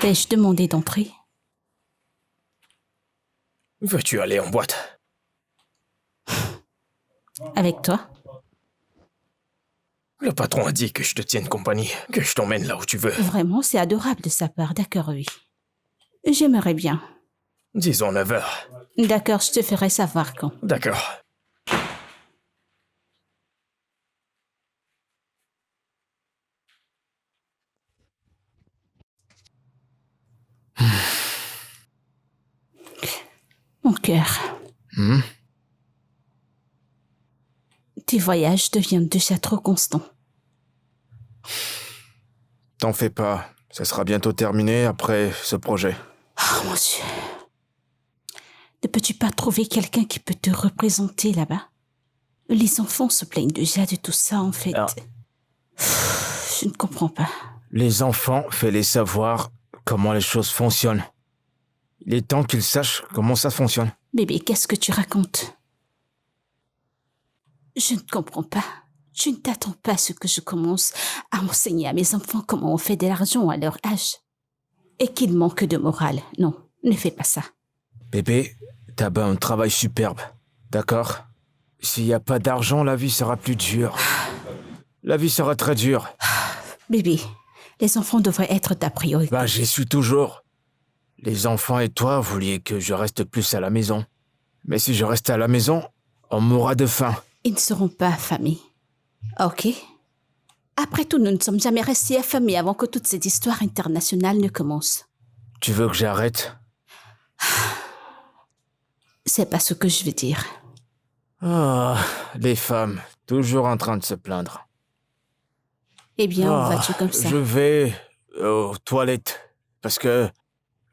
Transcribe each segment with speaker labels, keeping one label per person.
Speaker 1: T'ai-je demandé d'entrer?
Speaker 2: Veux-tu aller en boîte?
Speaker 1: Avec toi?
Speaker 2: Le patron a dit que je te tienne compagnie, que je t'emmène là où tu veux.
Speaker 1: Vraiment, c'est adorable de sa part. D'accord, oui. J'aimerais bien.
Speaker 2: Disons 9 heures.
Speaker 1: D'accord, je te ferai savoir quand.
Speaker 2: D'accord.
Speaker 1: Mon cœur. Tes voyages deviennent déjà trop constants.
Speaker 3: T'en fais pas. Ça sera bientôt terminé après ce projet.
Speaker 1: Oh mon Dieu. Ne peux-tu pas trouver quelqu'un qui peut te représenter là-bas? Les enfants se plaignent déjà de tout ça, en fait.
Speaker 3: Ah.
Speaker 1: Je ne comprends pas.
Speaker 3: Les enfants, fais-les savoir comment les choses fonctionnent. Il est temps qu'ils sachent comment ça fonctionne.
Speaker 1: Bébé, qu'est-ce que tu racontes? Je ne comprends pas. Tu ne t'attends pas à ce que je commence à enseigner à mes enfants comment on fait de l'argent à leur âge. Et qu'ils manquent de morale. Non, ne fais pas ça.
Speaker 3: Bébé, t'as ben un travail superbe. D'accord? S'il n'y a pas d'argent, la vie sera plus dure. La vie sera très dure.
Speaker 1: Bébé, les enfants devraient être ta priorité.
Speaker 3: Bah, j'y suis toujours. Les enfants et toi vouliez que je reste plus à la maison. Mais si je reste à la maison, on mourra de faim.
Speaker 1: Ils ne seront pas affamés. Ok? Après tout, nous ne sommes jamais restés affamés avant que toute cette histoire internationale ne commence.
Speaker 3: Tu veux que j'arrête?
Speaker 1: C'est pas ce que je veux dire.
Speaker 3: Ah, les femmes, toujours en train de se plaindre.
Speaker 1: Eh bien, où vas-tu comme ça?
Speaker 3: Je vais aux toilettes, parce que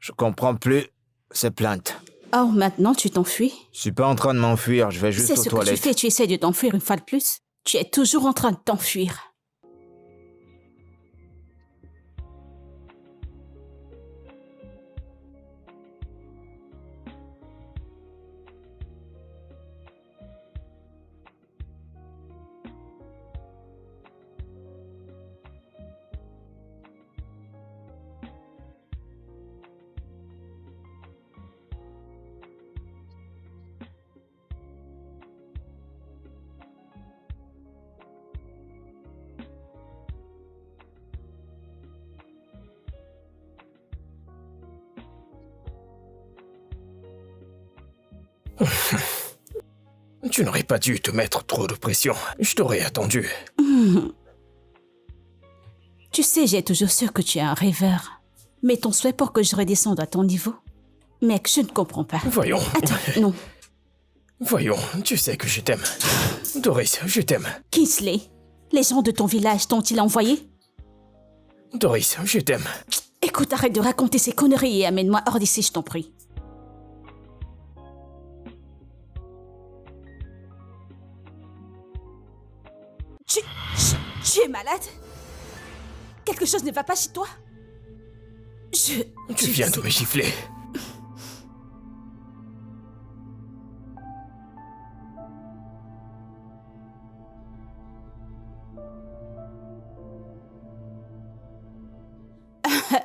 Speaker 3: je comprends plus ces plaintes.
Speaker 1: Oh, maintenant tu t'enfuis?
Speaker 3: Je suis pas en train de m'enfuir, je vais juste
Speaker 1: C'est
Speaker 3: aux
Speaker 1: ce que
Speaker 3: toilettes.
Speaker 1: tu fais, tu essaies de t'enfuir une fois de plus. Tu es toujours en train de t'enfuir.
Speaker 2: Tu n'aurais pas dû te mettre trop de pression. Je t'aurais attendu.
Speaker 1: Tu sais, j'ai toujours su que tu es un rêveur. Mais ton souhait pour que je redescende à ton niveau? Mec, je ne comprends pas.
Speaker 2: Voyons.
Speaker 1: Attends, non.
Speaker 2: Voyons, tu sais que je t'aime. Doris, je t'aime.
Speaker 1: Kingsley, les gens de ton village t'ont-ils envoyé?
Speaker 2: Doris, je t'aime.
Speaker 1: Écoute, arrête de raconter ces conneries et amène-moi hors d'ici, je t'en prie. Tu es malade? Quelque chose ne va pas chez toi?
Speaker 2: Tu viens de me gifler.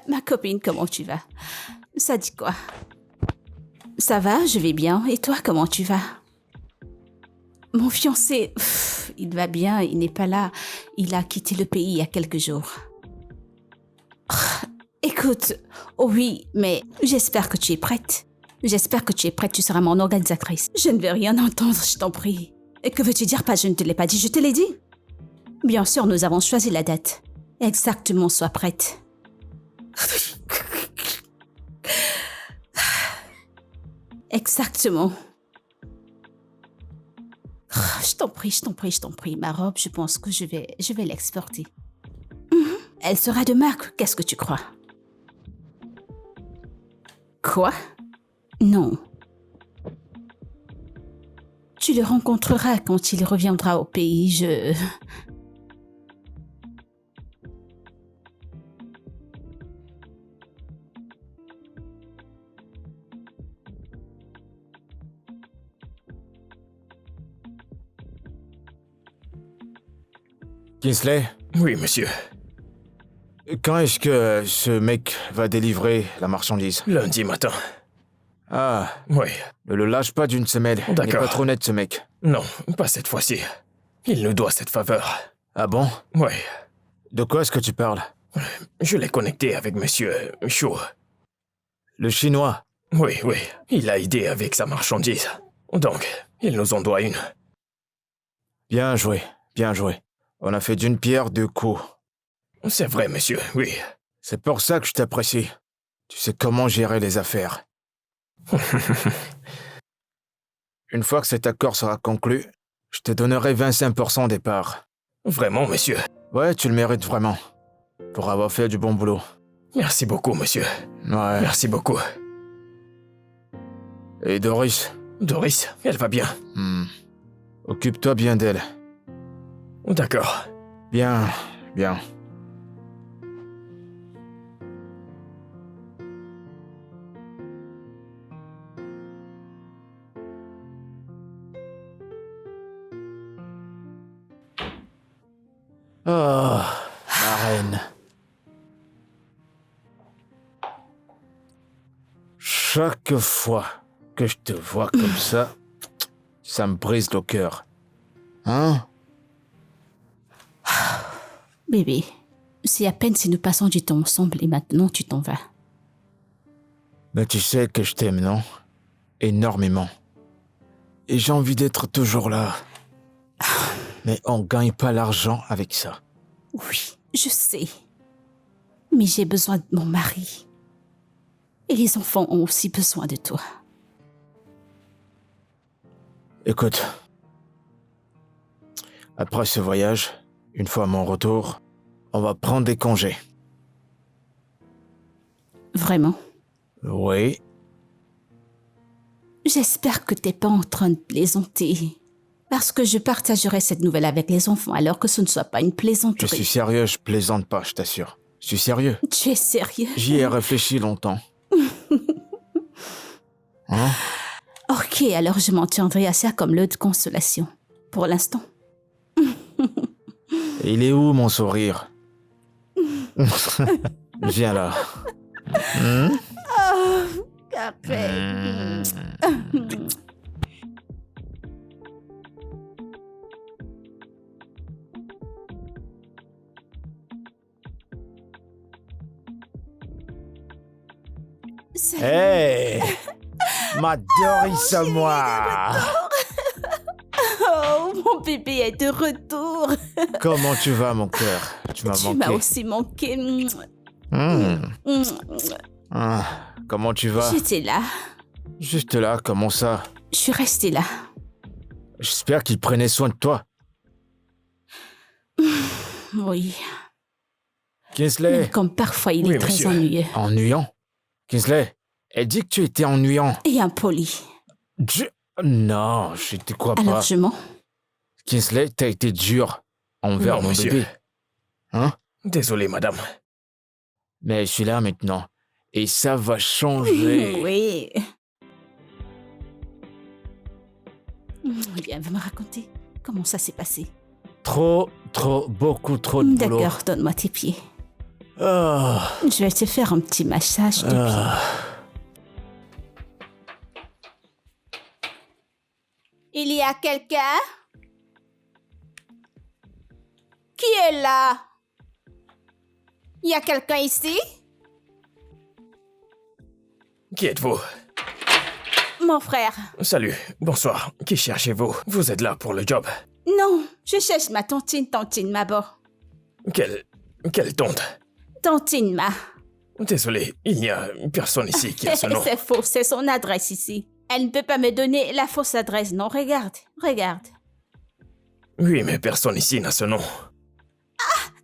Speaker 1: Ma copine, comment tu vas? Ça dit quoi? Ça va, je vais bien. Et toi, comment tu vas? Mon fiancé, il va bien, il n'est pas là. Il a quitté le pays il y a quelques jours. Écoute, oh oui, mais j'espère que tu es prête. J'espère que tu es prête, tu seras mon organisatrice. Je ne veux rien entendre, je t'en prie. Et que veux-tu dire par je ne te l'ai pas dit? Je te l'ai dit. Bien sûr, nous avons choisi la date. Exactement, sois prête. Exactement. Je t'en prie, je t'en prie, je t'en prie. Ma robe, je pense que je vais l'exporter. Elle sera de marque, qu'est-ce que tu crois? Quoi? Non. Tu le rencontreras quand il reviendra au pays,
Speaker 3: Kingsley,
Speaker 2: Oui, monsieur.
Speaker 3: Quand est-ce que ce mec va délivrer la marchandise?
Speaker 2: Lundi matin.
Speaker 3: Ah,
Speaker 2: Oui.
Speaker 3: ne le lâche pas d'une semelle. Il n'est
Speaker 2: D'accord.
Speaker 3: pas trop net, ce mec.
Speaker 2: Non, pas cette fois-ci. Il nous doit cette faveur.
Speaker 3: Ah bon?
Speaker 2: Oui.
Speaker 3: De quoi est-ce que tu parles?
Speaker 2: Je l'ai connecté avec monsieur Chou.
Speaker 3: Le chinois.
Speaker 2: Oui, oui. Il a aidé avec sa marchandise. Donc, il nous en doit une.
Speaker 3: Bien joué, bien joué. On a fait d'une pierre deux coups.
Speaker 2: C'est vrai, monsieur, oui.
Speaker 3: C'est pour ça que je t'apprécie. Tu sais comment gérer les affaires. Une fois que cet accord sera conclu, je te donnerai 25% des parts.
Speaker 2: Vraiment, monsieur.
Speaker 3: Ouais, tu le mérites vraiment. Pour avoir fait du bon boulot.
Speaker 2: Merci beaucoup, monsieur.
Speaker 3: Ouais.
Speaker 2: Merci beaucoup.
Speaker 3: Et Doris?
Speaker 2: Doris, elle va bien.
Speaker 3: Occupe-toi bien d'elle.
Speaker 2: D'accord.
Speaker 3: Bien, bien. Oh, ma reine. Chaque fois que je te vois comme ça me brise le cœur. Hein?
Speaker 1: Bébé, c'est à peine si nous passons du temps ensemble et maintenant tu t'en vas.
Speaker 3: Mais tu sais que je t'aime, non? Énormément. Et j'ai envie d'être toujours là. Mais on gagne pas l'argent avec ça.
Speaker 1: Oui, je sais. Mais j'ai besoin de mon mari. Et les enfants ont aussi besoin de toi.
Speaker 3: Écoute, après ce voyage, une fois à mon retour, on va prendre des congés.
Speaker 1: Vraiment?
Speaker 3: Oui,
Speaker 1: J'espère que t'es pas en train de plaisanter. Parce que je partagerai cette nouvelle avec les enfants alors que ce ne soit pas une
Speaker 3: je
Speaker 1: plaisanterie.
Speaker 3: suis sérieux, je plaisante pas, je t'assure. Je suis sérieux.
Speaker 1: Tu es sérieux?
Speaker 3: J'y ai réfléchi longtemps. Hein?
Speaker 1: Ok, alors je m'en tiendrai à ça comme lot de consolation. Pour l'instant.
Speaker 3: Et il est où mon sourire? Viens là. Hey! Ma Doris à moi!
Speaker 1: Oh, mon bébé est de retour.
Speaker 3: Comment tu vas, mon cœur? Tu m'as
Speaker 1: Tu m'as
Speaker 3: manqué.
Speaker 1: aussi manqué.
Speaker 3: Comment tu vas?
Speaker 1: J'étais là.
Speaker 3: Juste là, comment ça?
Speaker 1: Je suis restée là.
Speaker 3: J'espère qu'il prenait soin de toi.
Speaker 1: Oui.
Speaker 3: Kinsley,
Speaker 1: Même comme parfois il
Speaker 2: Oui,
Speaker 1: est très
Speaker 2: monsieur.
Speaker 1: ennuyeux.
Speaker 3: ennuyant? Kinsley, elle dit que tu étais ennuyant.
Speaker 1: Et impoli.
Speaker 3: Non, je te crois pas.
Speaker 1: Alors je mens.
Speaker 3: Kinsley, t'as été dur envers
Speaker 2: Non,
Speaker 3: mon
Speaker 2: monsieur.
Speaker 3: bébé. Hein?
Speaker 2: Désolé, madame.
Speaker 3: Mais je suis là maintenant. Et ça va changer.
Speaker 1: Oui. Viens, va me raconter comment ça s'est passé.
Speaker 3: Beaucoup trop de boulot.
Speaker 1: D'accord, donne-moi tes pieds.
Speaker 3: Ah,
Speaker 1: Je vais te faire un petit massage de pieds. Il y a quelqu'un? Qui est là? Il y a quelqu'un ici?
Speaker 2: Qui êtes-vous?
Speaker 1: Mon frère.
Speaker 2: Salut, bonsoir. Qui cherchez-vous? Vous êtes là pour le job.
Speaker 1: Non, je cherche ma tantine Mabor.
Speaker 2: Quelle tante?
Speaker 1: Tantine Ma.
Speaker 2: Désolé, il n'y a personne ici qui a ce nom.
Speaker 1: C'est faux, c'est son adresse ici. Elle ne peut pas me donner la fausse adresse, non, regarde.
Speaker 2: Oui, mais personne ici n'a ce nom.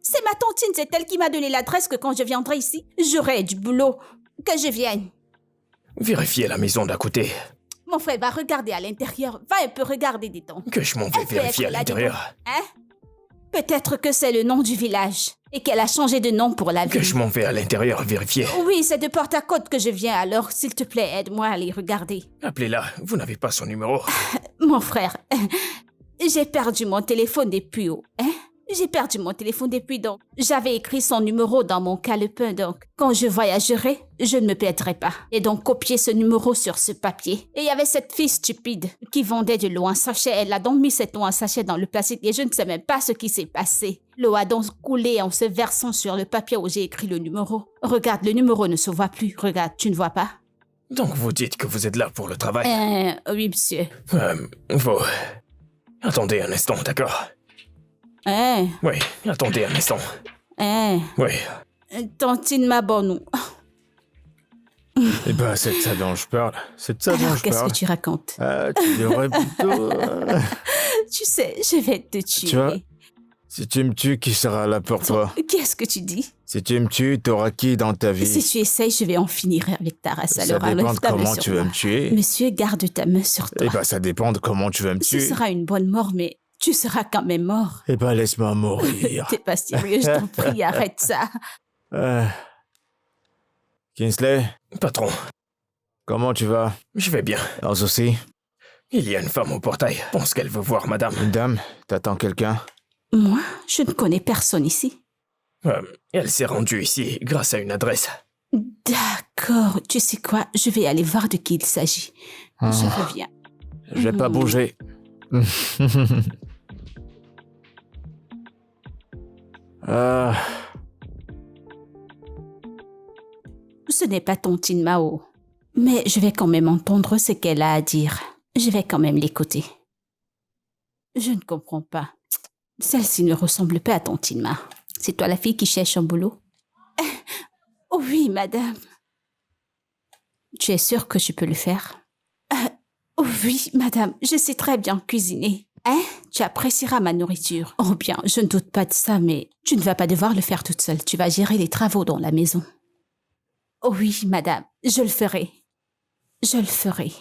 Speaker 1: C'est ma tantine, c'est elle qui m'a donné l'adresse que quand je viendrai ici, j'aurai du boulot. Que je vienne.
Speaker 2: Vérifiez la maison d'à côté.
Speaker 1: Mon frère va regarder à l'intérieur. Va un peu regarder des temps.
Speaker 2: Que je m'en vais
Speaker 1: Elle peut
Speaker 2: vérifier à
Speaker 1: être là
Speaker 2: l'intérieur.
Speaker 1: Hein? Peut-être que c'est le nom du village et qu'elle a changé de nom pour la
Speaker 2: Que
Speaker 1: ville.
Speaker 2: je m'en vais à l'intérieur vérifier.
Speaker 1: Oui, c'est de porte à côte que je viens, alors s'il te plaît, aide-moi à aller regarder.
Speaker 2: Appelez-la, vous n'avez pas son numéro.
Speaker 1: Mon frère, j'ai perdu mon téléphone depuis haut. Hein? J'ai perdu mon téléphone depuis donc. J'avais écrit son numéro dans mon calepin donc. Quand je voyagerai, je ne me perdrai pas. Et donc copier ce numéro sur ce papier. Et il y avait cette fille stupide qui vendait de l'eau en sachet. Elle a donc mis cette eau en sachet dans le plastique et je ne sais même pas ce qui s'est passé. L'eau a donc coulé en se versant sur le papier où j'ai écrit le numéro. Regarde, le numéro ne se voit plus. Regarde, tu ne vois pas?
Speaker 2: Donc vous dites que vous êtes là pour le travail?
Speaker 1: Oui, monsieur.
Speaker 2: Vous... Attendez un instant, d'accord? Oui, attendez un instant. Oui.
Speaker 1: Tantine ma bonne.
Speaker 3: Eh ben, c'est de ça dont je parle. C'est de ça dont
Speaker 1: Alors,
Speaker 3: je
Speaker 1: qu'est-ce
Speaker 3: parle.
Speaker 1: que tu racontes?
Speaker 3: Tu devrais plutôt...
Speaker 1: Tu sais, je vais te tuer.
Speaker 3: Tu vois, si tu me tues, qui sera là pour toi?
Speaker 1: Qu'est-ce que tu dis?
Speaker 3: Si tu me tues, t'auras qui dans ta vie?
Speaker 1: Si tu essayes, je vais en finir avec ta race.
Speaker 3: Ça
Speaker 1: Alors,
Speaker 3: dépend
Speaker 1: enlève
Speaker 3: de
Speaker 1: ta main
Speaker 3: comment
Speaker 1: sur
Speaker 3: tu veux
Speaker 1: moi.
Speaker 3: me tuer.
Speaker 1: Monsieur, garde ta main sur toi.
Speaker 3: Eh ben, ça dépend de comment tu veux me
Speaker 1: Ce
Speaker 3: tuer.
Speaker 1: sera une bonne mort, mais tu seras quand même mort.
Speaker 3: Eh ben, laisse-moi mourir.
Speaker 1: T'es pas sérieux, je t'en prie, arrête ça.
Speaker 3: Kingsley,
Speaker 2: Patron,
Speaker 3: comment tu vas?
Speaker 2: je vais bien.
Speaker 3: Sans souci.
Speaker 2: Il y a une femme au portail. Pense qu'elle veut voir madame.
Speaker 3: Une dame, t'attends quelqu'un?
Speaker 1: Moi, je ne connais personne ici.
Speaker 2: Elle s'est rendue ici grâce à une adresse.
Speaker 1: D'accord, tu sais quoi? Je vais aller voir de qui il s'agit. Je reviens.
Speaker 3: Je vais pas bouger.
Speaker 1: Ce n'est pas ton Tin Mao, mais je vais quand même entendre ce qu'elle a à dire. Je vais quand même l'écouter. Je ne comprends pas. Celle-ci ne ressemble pas à ton Tin Mao. C'est toi la fille qui cherche un boulot? Oui, madame. Tu es sûre que tu peux le faire? Oui, madame, je sais très bien cuisiner. Tu apprécieras ma nourriture. Oh bien, je ne doute pas de ça, mais tu ne vas pas devoir le faire toute seule. Tu vas gérer les travaux dans la maison. Oui, madame, je le ferai. Je le ferai.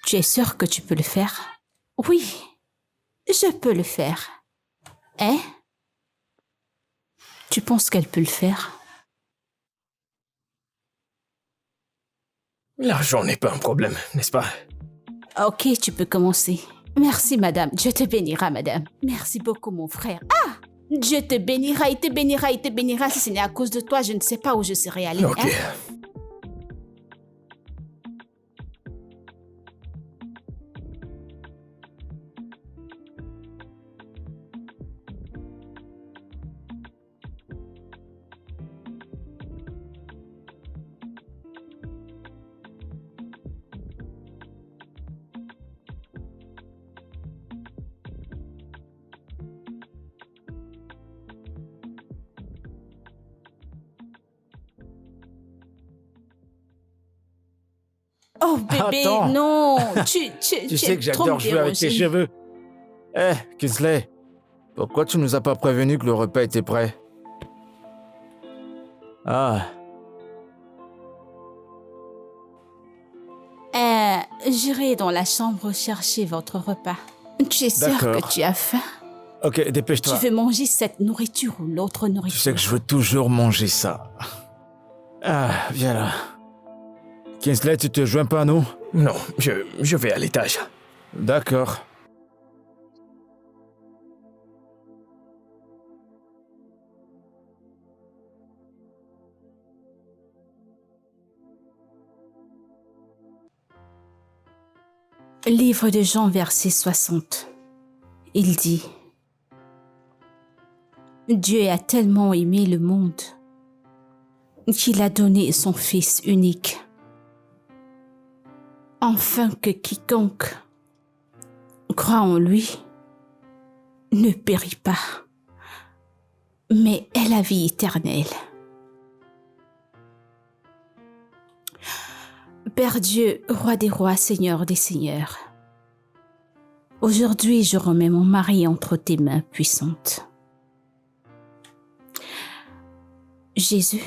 Speaker 1: Tu es sûre que tu peux le faire? Oui, je peux le faire. Tu penses qu'elle peut le faire?
Speaker 2: L'argent n'est pas un problème, n'est-ce pas?
Speaker 1: Ok, tu peux commencer. Merci, madame. Dieu te bénira, madame. Merci beaucoup, mon frère. Dieu te bénira, il te bénira, il te bénira. Si ce n'est à cause de toi, je ne sais pas où je serais allée.
Speaker 2: Ok.
Speaker 1: Oh, bébé,
Speaker 3: Attends.
Speaker 1: non. Tu
Speaker 3: Tu
Speaker 1: es
Speaker 3: sais que
Speaker 1: trop
Speaker 3: j'adore jouer avec tes
Speaker 1: dérangé.
Speaker 3: cheveux. Kingsley, pourquoi tu nous as pas prévenu que le repas était prêt?
Speaker 1: J'irai dans la chambre chercher votre repas. Tu es sûre
Speaker 3: D'accord.
Speaker 1: que tu as faim?
Speaker 3: Ok,
Speaker 1: Tu
Speaker 3: dépêche-toi.
Speaker 1: veux manger cette nourriture ou l'autre
Speaker 3: Tu
Speaker 1: nourriture?
Speaker 3: sais que je veux toujours manger ça. Viens là. Kingsley, tu te joins pas à nous?
Speaker 2: Non, je vais à l'étage.
Speaker 3: D'accord.
Speaker 1: Livre de Jean, verset 60. Il dit: Dieu a tellement aimé le monde qu'il a donné son Fils unique, afin que quiconque croit en lui ne périt pas, mais ait la vie éternelle. Père Dieu, roi des rois, Seigneur des seigneurs, aujourd'hui je remets mon mari entre tes mains puissantes. Jésus,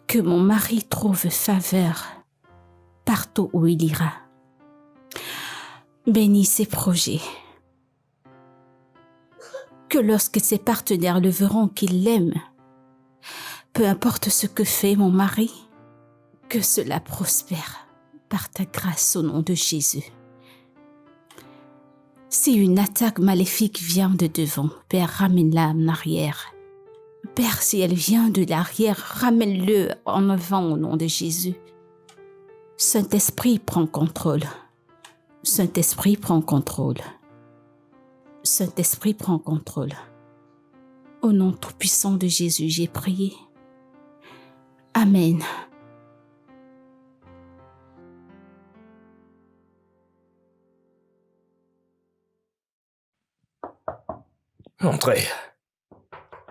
Speaker 1: que mon mari trouve faveur partout où il ira. Bénis ses projets. Que lorsque ses partenaires le verront qu'il l'aime, peu importe ce que fait mon mari, que cela prospère par ta grâce au nom de Jésus. Si une attaque maléfique vient de devant, Père, ramène-la en arrière. Père, si elle vient de l'arrière, ramène-le en avant au nom de Jésus. Saint-Esprit, prends contrôle. Saint-Esprit, prends contrôle. Saint-Esprit, prends contrôle. Au nom tout-puissant de Jésus, j'ai prié. Amen.
Speaker 2: Entrez.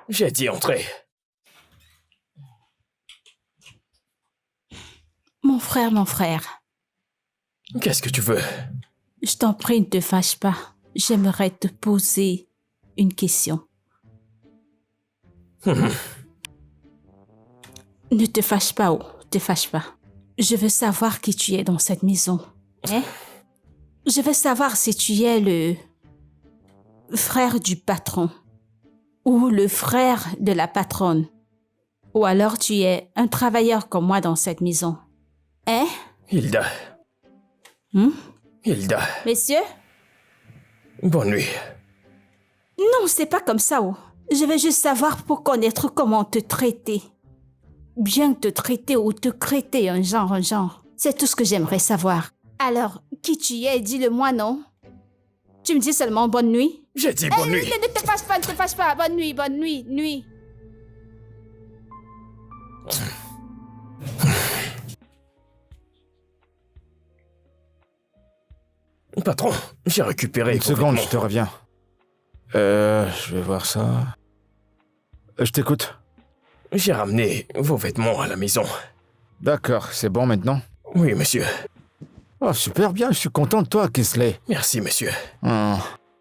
Speaker 2: J'ai dit entrez.
Speaker 1: Mon frère,
Speaker 2: Qu'est-ce que tu veux?
Speaker 1: je t'en prie, ne te fâche pas. J'aimerais te poser une question. Ne te fâche pas, te fâche pas. Je veux savoir qui tu es dans cette maison. Hein? Je veux savoir si tu es le frère du patron ou le frère de la patronne. Ou alors tu es un travailleur comme moi dans cette maison. Hein?
Speaker 2: Hilda. Hilda.
Speaker 1: Messieurs?
Speaker 2: Bonne nuit.
Speaker 1: Non, c'est pas comme ça. Je veux juste savoir pour connaître comment te traiter. Bien te traiter ou te traiter un genre. C'est tout ce que j'aimerais savoir. Alors, qui tu es, dis-le-moi, non? Tu me dis seulement bonne nuit?
Speaker 2: J'ai dit bonne nuit.
Speaker 1: Ne te fâche pas. Bonne nuit.
Speaker 2: Patron, j'ai récupéré...
Speaker 3: Une seconde, je te reviens. Je vais voir ça. Je t'écoute.
Speaker 2: J'ai ramené vos vêtements à la maison.
Speaker 3: D'accord, c'est bon maintenant?
Speaker 2: Oui, monsieur.
Speaker 3: Oh, super bien, je suis content de toi, Kisley.
Speaker 2: Merci, monsieur.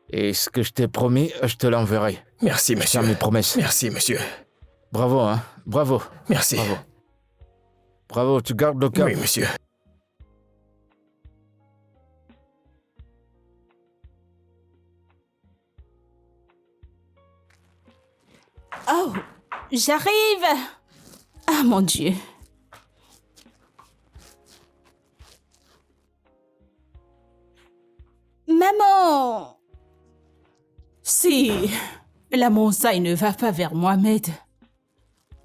Speaker 3: Et ce que je t'ai promis, je te l'enverrai.
Speaker 2: Merci, monsieur.
Speaker 3: Je tiens mes promesses.
Speaker 2: Merci, monsieur.
Speaker 3: Bravo, hein. Bravo.
Speaker 2: Merci.
Speaker 3: Bravo, tu gardes le cap.
Speaker 2: Oui, monsieur.
Speaker 1: Oh, j'arrive! Ah, mon Dieu. Maman! Si la montagne ne va pas vers Mohamed,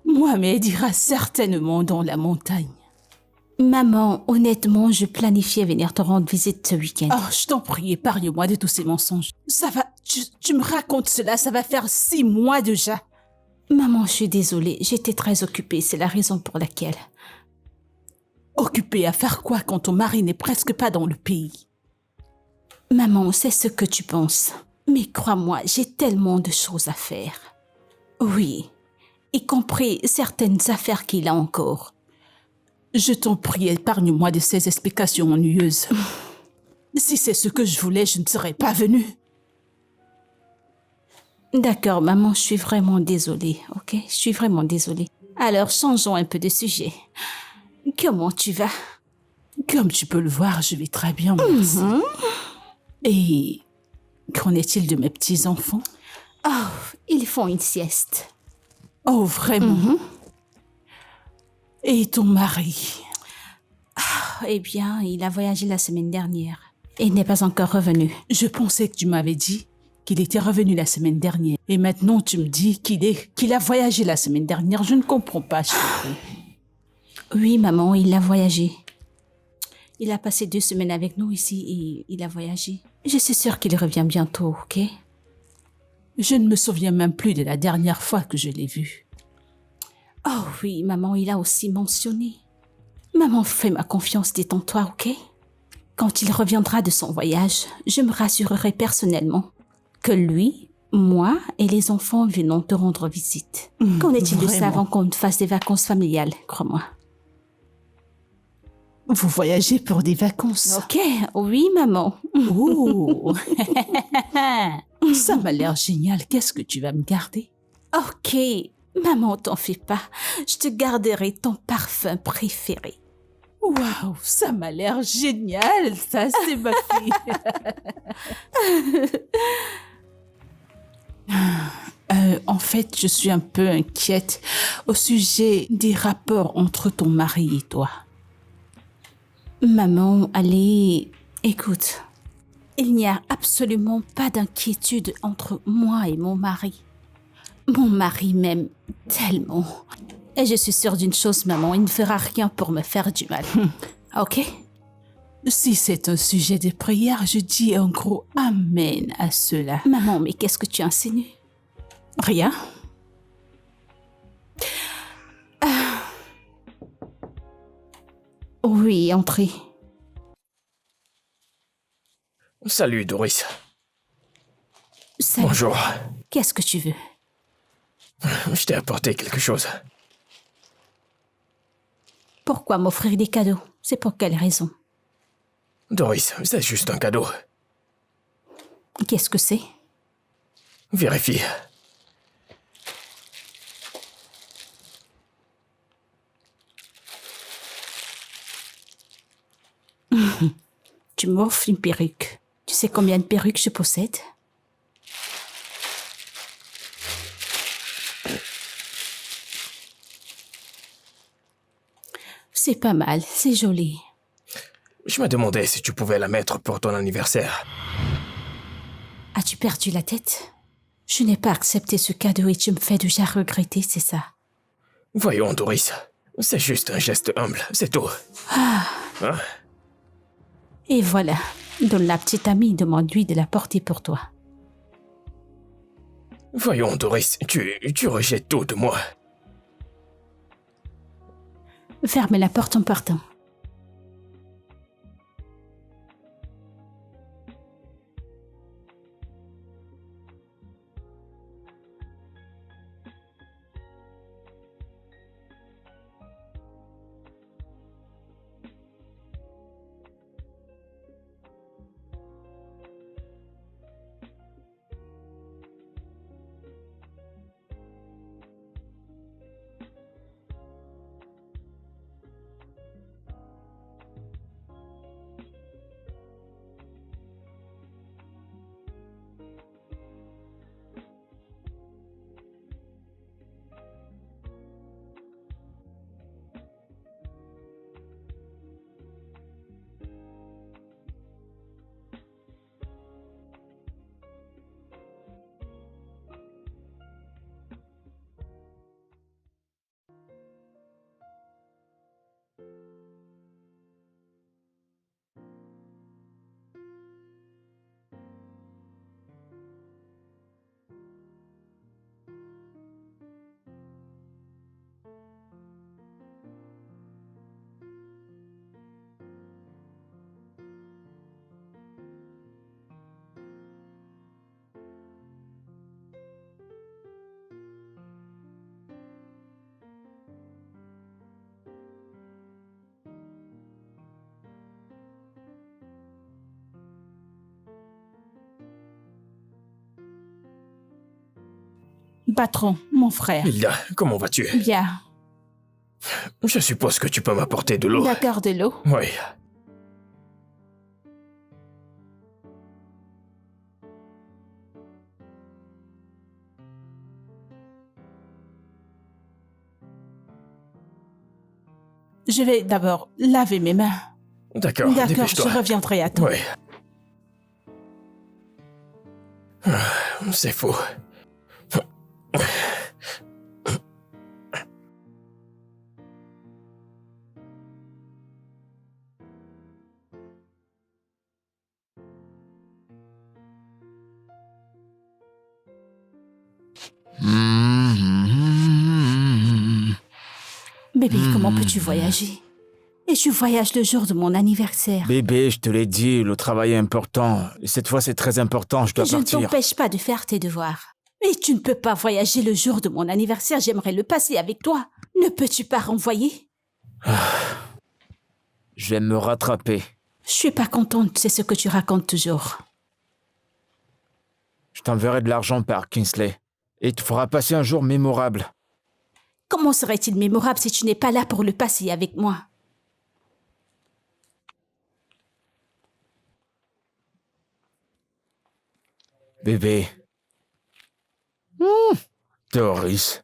Speaker 1: Mohamed ira certainement dans la montagne. Maman, honnêtement, je planifiais venir te rendre visite ce week-end. Oh, je t'en prie, épargne-moi de tous ces mensonges. Ça va, tu me racontes cela, ça va faire 6 mois déjà. Maman, je suis désolée, j'étais très occupée, c'est la raison pour laquelle. Occupée à faire quoi quand ton mari n'est presque pas dans le pays? Maman, c'est ce que tu penses. Mais crois-moi, j'ai tellement de choses à faire. Oui, y compris certaines affaires qu'il a encore. Je t'en prie, épargne-moi de ces explications ennuyeuses. Si c'est ce que je voulais, je ne serais pas venue. D'accord, maman, je suis vraiment désolée, ok? Je suis vraiment désolée. Alors, changeons un peu de sujet. Comment tu vas? Comme tu peux le voir, je vais très bien, merci. Et qu'en est-il de mes petits-enfants? Oh, ils font une sieste. Oh, vraiment? Et ton mari? Eh bien, il a voyagé la semaine dernière. Il n'est pas encore revenu. Je pensais que tu m'avais dit qu'il était revenu la semaine dernière. Et maintenant, tu me dis qu'il a voyagé la semaine dernière. Je ne comprends pas, chérie. Oui, maman, il a voyagé. Il a passé 2 semaines avec nous ici et il a voyagé. Je suis sûre qu'il revient bientôt, ok? Je ne me souviens même plus de la dernière fois que je l'ai vu. Oh oui, maman, il a aussi mentionné. Maman, fais-moi confiance, détends-toi, ok? Quand il reviendra de son voyage, je me rassurerai personnellement que lui, moi et les enfants venons te rendre visite. Qu'en est-il de ça avant qu'on fasse des vacances familiales, crois-moi? Vous voyagez pour des vacances? Ok, oui, maman. Oh. Ça m'a l'air génial. Qu'est-ce que tu vas me garder? Ok, maman, t'en fais pas. Je te garderai ton parfum préféré. Waouh, ça m'a l'air génial, ça, c'est ma fille. En fait, je suis un peu inquiète au sujet des rapports entre ton mari et toi. Maman, allez, écoute. Il n'y a absolument pas d'inquiétude entre moi et mon mari. Mon mari m'aime tellement. Et je suis sûre d'une chose, maman, il ne fera rien pour me faire du mal. Ok?
Speaker 4: Si c'est un sujet de prière, je dis un gros amen à cela.
Speaker 1: Maman, mais qu'est-ce que tu insinues?
Speaker 4: Rien?
Speaker 1: Oui, entrez.
Speaker 2: Salut, Doris.
Speaker 1: Salut.
Speaker 2: Bonjour.
Speaker 1: Qu'est-ce que tu veux?
Speaker 2: Je t'ai apporté quelque chose.
Speaker 1: Pourquoi m'offrir des cadeaux? C'est pour quelle raison?
Speaker 2: Doris, c'est juste un cadeau.
Speaker 1: Qu'est-ce que c'est?
Speaker 2: Vérifie.
Speaker 1: Tu m'offres une perruque. Tu sais combien de perruques je possède? C'est pas mal, c'est joli.
Speaker 2: Je me demandais si tu pouvais la mettre pour ton anniversaire.
Speaker 1: As-tu perdu la tête? Je n'ai pas accepté ce cadeau et tu me fais déjà regretter, c'est ça?
Speaker 2: Voyons, Doris. C'est juste un geste humble, c'est tout. Hein?
Speaker 1: Et voilà, donne la petite amie, demande-lui de la porter pour toi.
Speaker 2: Voyons, Doris, tu rejettes tout de moi.
Speaker 1: Ferme la porte en partant.
Speaker 4: Patron, mon frère.
Speaker 2: Hilda, comment vas-tu?
Speaker 1: Bien.
Speaker 2: Je suppose que tu peux m'apporter de l'eau.
Speaker 1: D'accord, de l'eau.
Speaker 2: Oui.
Speaker 4: Je vais d'abord laver mes mains.
Speaker 2: D'accord,
Speaker 4: D'accord, je
Speaker 2: dépêche-toi.
Speaker 4: reviendrai à toi.
Speaker 2: Oui. C'est fou.
Speaker 1: Bébé, comment peux-tu voyager? Et je voyage le jour de mon anniversaire.
Speaker 3: Bébé, je te l'ai dit, le travail est important. Et cette fois, c'est très important, je dois
Speaker 1: Je ne
Speaker 3: partir.
Speaker 1: t'empêche pas de faire tes devoirs. Mais tu ne peux pas voyager le jour de mon anniversaire, j'aimerais le passer avec toi. Ne peux-tu pas renvoyer?
Speaker 3: Je vais me rattraper.
Speaker 1: Je suis pas contente, c'est ce que tu racontes toujours.
Speaker 3: Je t'enverrai de l'argent par Kingsley. Et tu feras passer un jour mémorable.
Speaker 1: Comment serait-il mémorable si tu n'es pas là pour le passer avec moi?
Speaker 3: Bébé. Doris.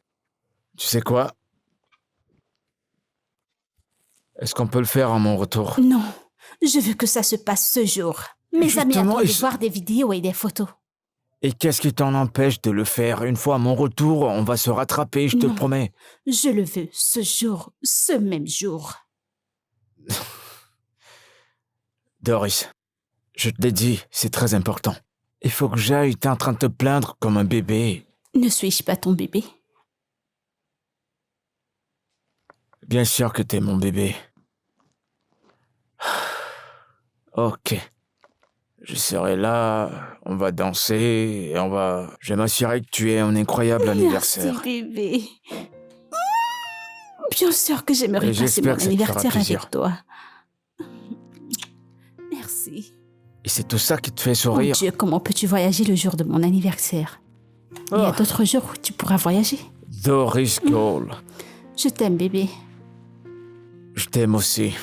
Speaker 3: Tu sais quoi? Est-ce qu'on peut le faire à mon retour?
Speaker 1: Non, je veux que ça se passe ce jour. Mes amis
Speaker 3: Justement,
Speaker 1: attendent de
Speaker 3: et-
Speaker 1: voir des vidéos et des photos.
Speaker 3: Et qu'est-ce qui t'en empêche de le faire? Une fois à mon retour, on va se rattraper, je te
Speaker 1: Non.
Speaker 3: promets.
Speaker 1: Je le veux ce jour, ce même jour.
Speaker 3: Doris, je te l'ai dit, c'est très important. Il faut que j'aille, t'es en train de te plaindre comme un bébé.
Speaker 1: Ne suis-je pas ton bébé?
Speaker 3: Bien sûr que t'es mon bébé. Ok. Je serai là, on va danser, et Je vais m'assurer que tu aies un incroyable anniversaire.
Speaker 1: Merci, bébé. Bien sûr que j'aimerais
Speaker 3: Et
Speaker 1: passer
Speaker 3: j'espère
Speaker 1: mon
Speaker 3: que ça te fera
Speaker 1: anniversaire
Speaker 3: plaisir.
Speaker 1: avec toi. Merci.
Speaker 3: Et c'est tout ça qui te fait
Speaker 1: Mon
Speaker 3: sourire.
Speaker 1: Dieu, comment peux-tu voyager le jour de mon anniversaire? Il y a
Speaker 3: Oh,
Speaker 1: d'autres jours où tu pourras voyager.
Speaker 3: Doris Cole,
Speaker 1: Je t'aime, bébé.
Speaker 3: je t'aime aussi.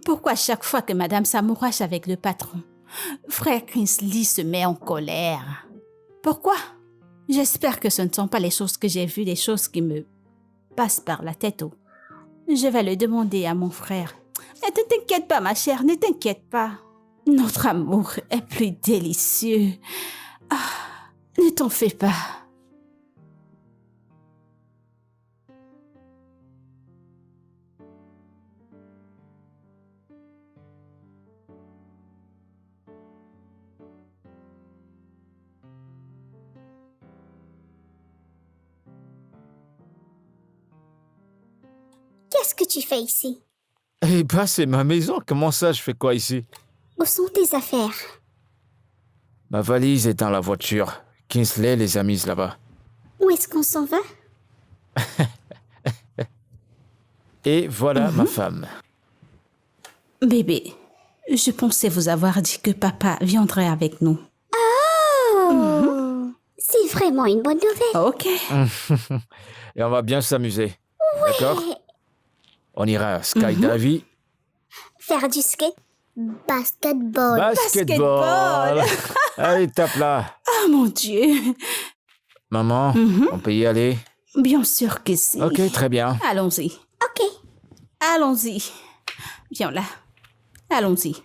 Speaker 1: Pourquoi chaque fois que madame s'amourache avec le patron, frère Kingsley se met en colère? Pourquoi? J'espère que ce ne sont pas les choses que j'ai vues, des choses qui me passent par la tête. Oh. Je vais le demander à mon frère. Et ne t'inquiète pas, ma chère, ne t'inquiète pas. Notre amour est plus délicieux. Ah, ne t'en fais pas.
Speaker 5: Qu'est-ce que tu fais ici?
Speaker 3: Eh ben, c'est ma maison. Comment ça, je fais quoi ici?
Speaker 5: Où sont tes affaires?
Speaker 3: Ma valise est dans la voiture. Kingsley les a mises là-bas.
Speaker 5: Où est-ce qu'on s'en va?
Speaker 3: Et voilà ma femme.
Speaker 1: Bébé, je pensais vous avoir dit que papa viendrait avec nous.
Speaker 5: Oh! C'est vraiment une bonne nouvelle.
Speaker 1: Ok.
Speaker 3: Et on va bien s'amuser. D'accord? On ira skydiving.
Speaker 5: Faire du skate? Basketball.
Speaker 3: Basketball. Allez, tape là.
Speaker 1: Ah mon Dieu.
Speaker 3: Maman, on peut y aller?
Speaker 1: Bien sûr que si.
Speaker 3: Ok, très bien.
Speaker 1: Allons-y.
Speaker 5: Ok.
Speaker 1: Allons-y. Viens là. Allons-y.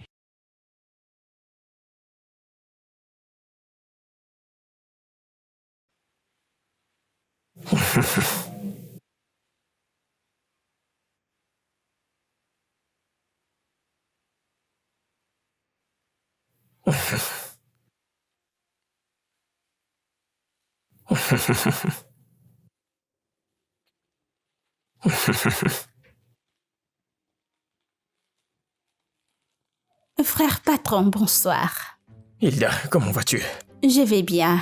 Speaker 1: Frère patron, bonsoir.
Speaker 2: Hilda, comment vas-tu?
Speaker 1: Je vais bien.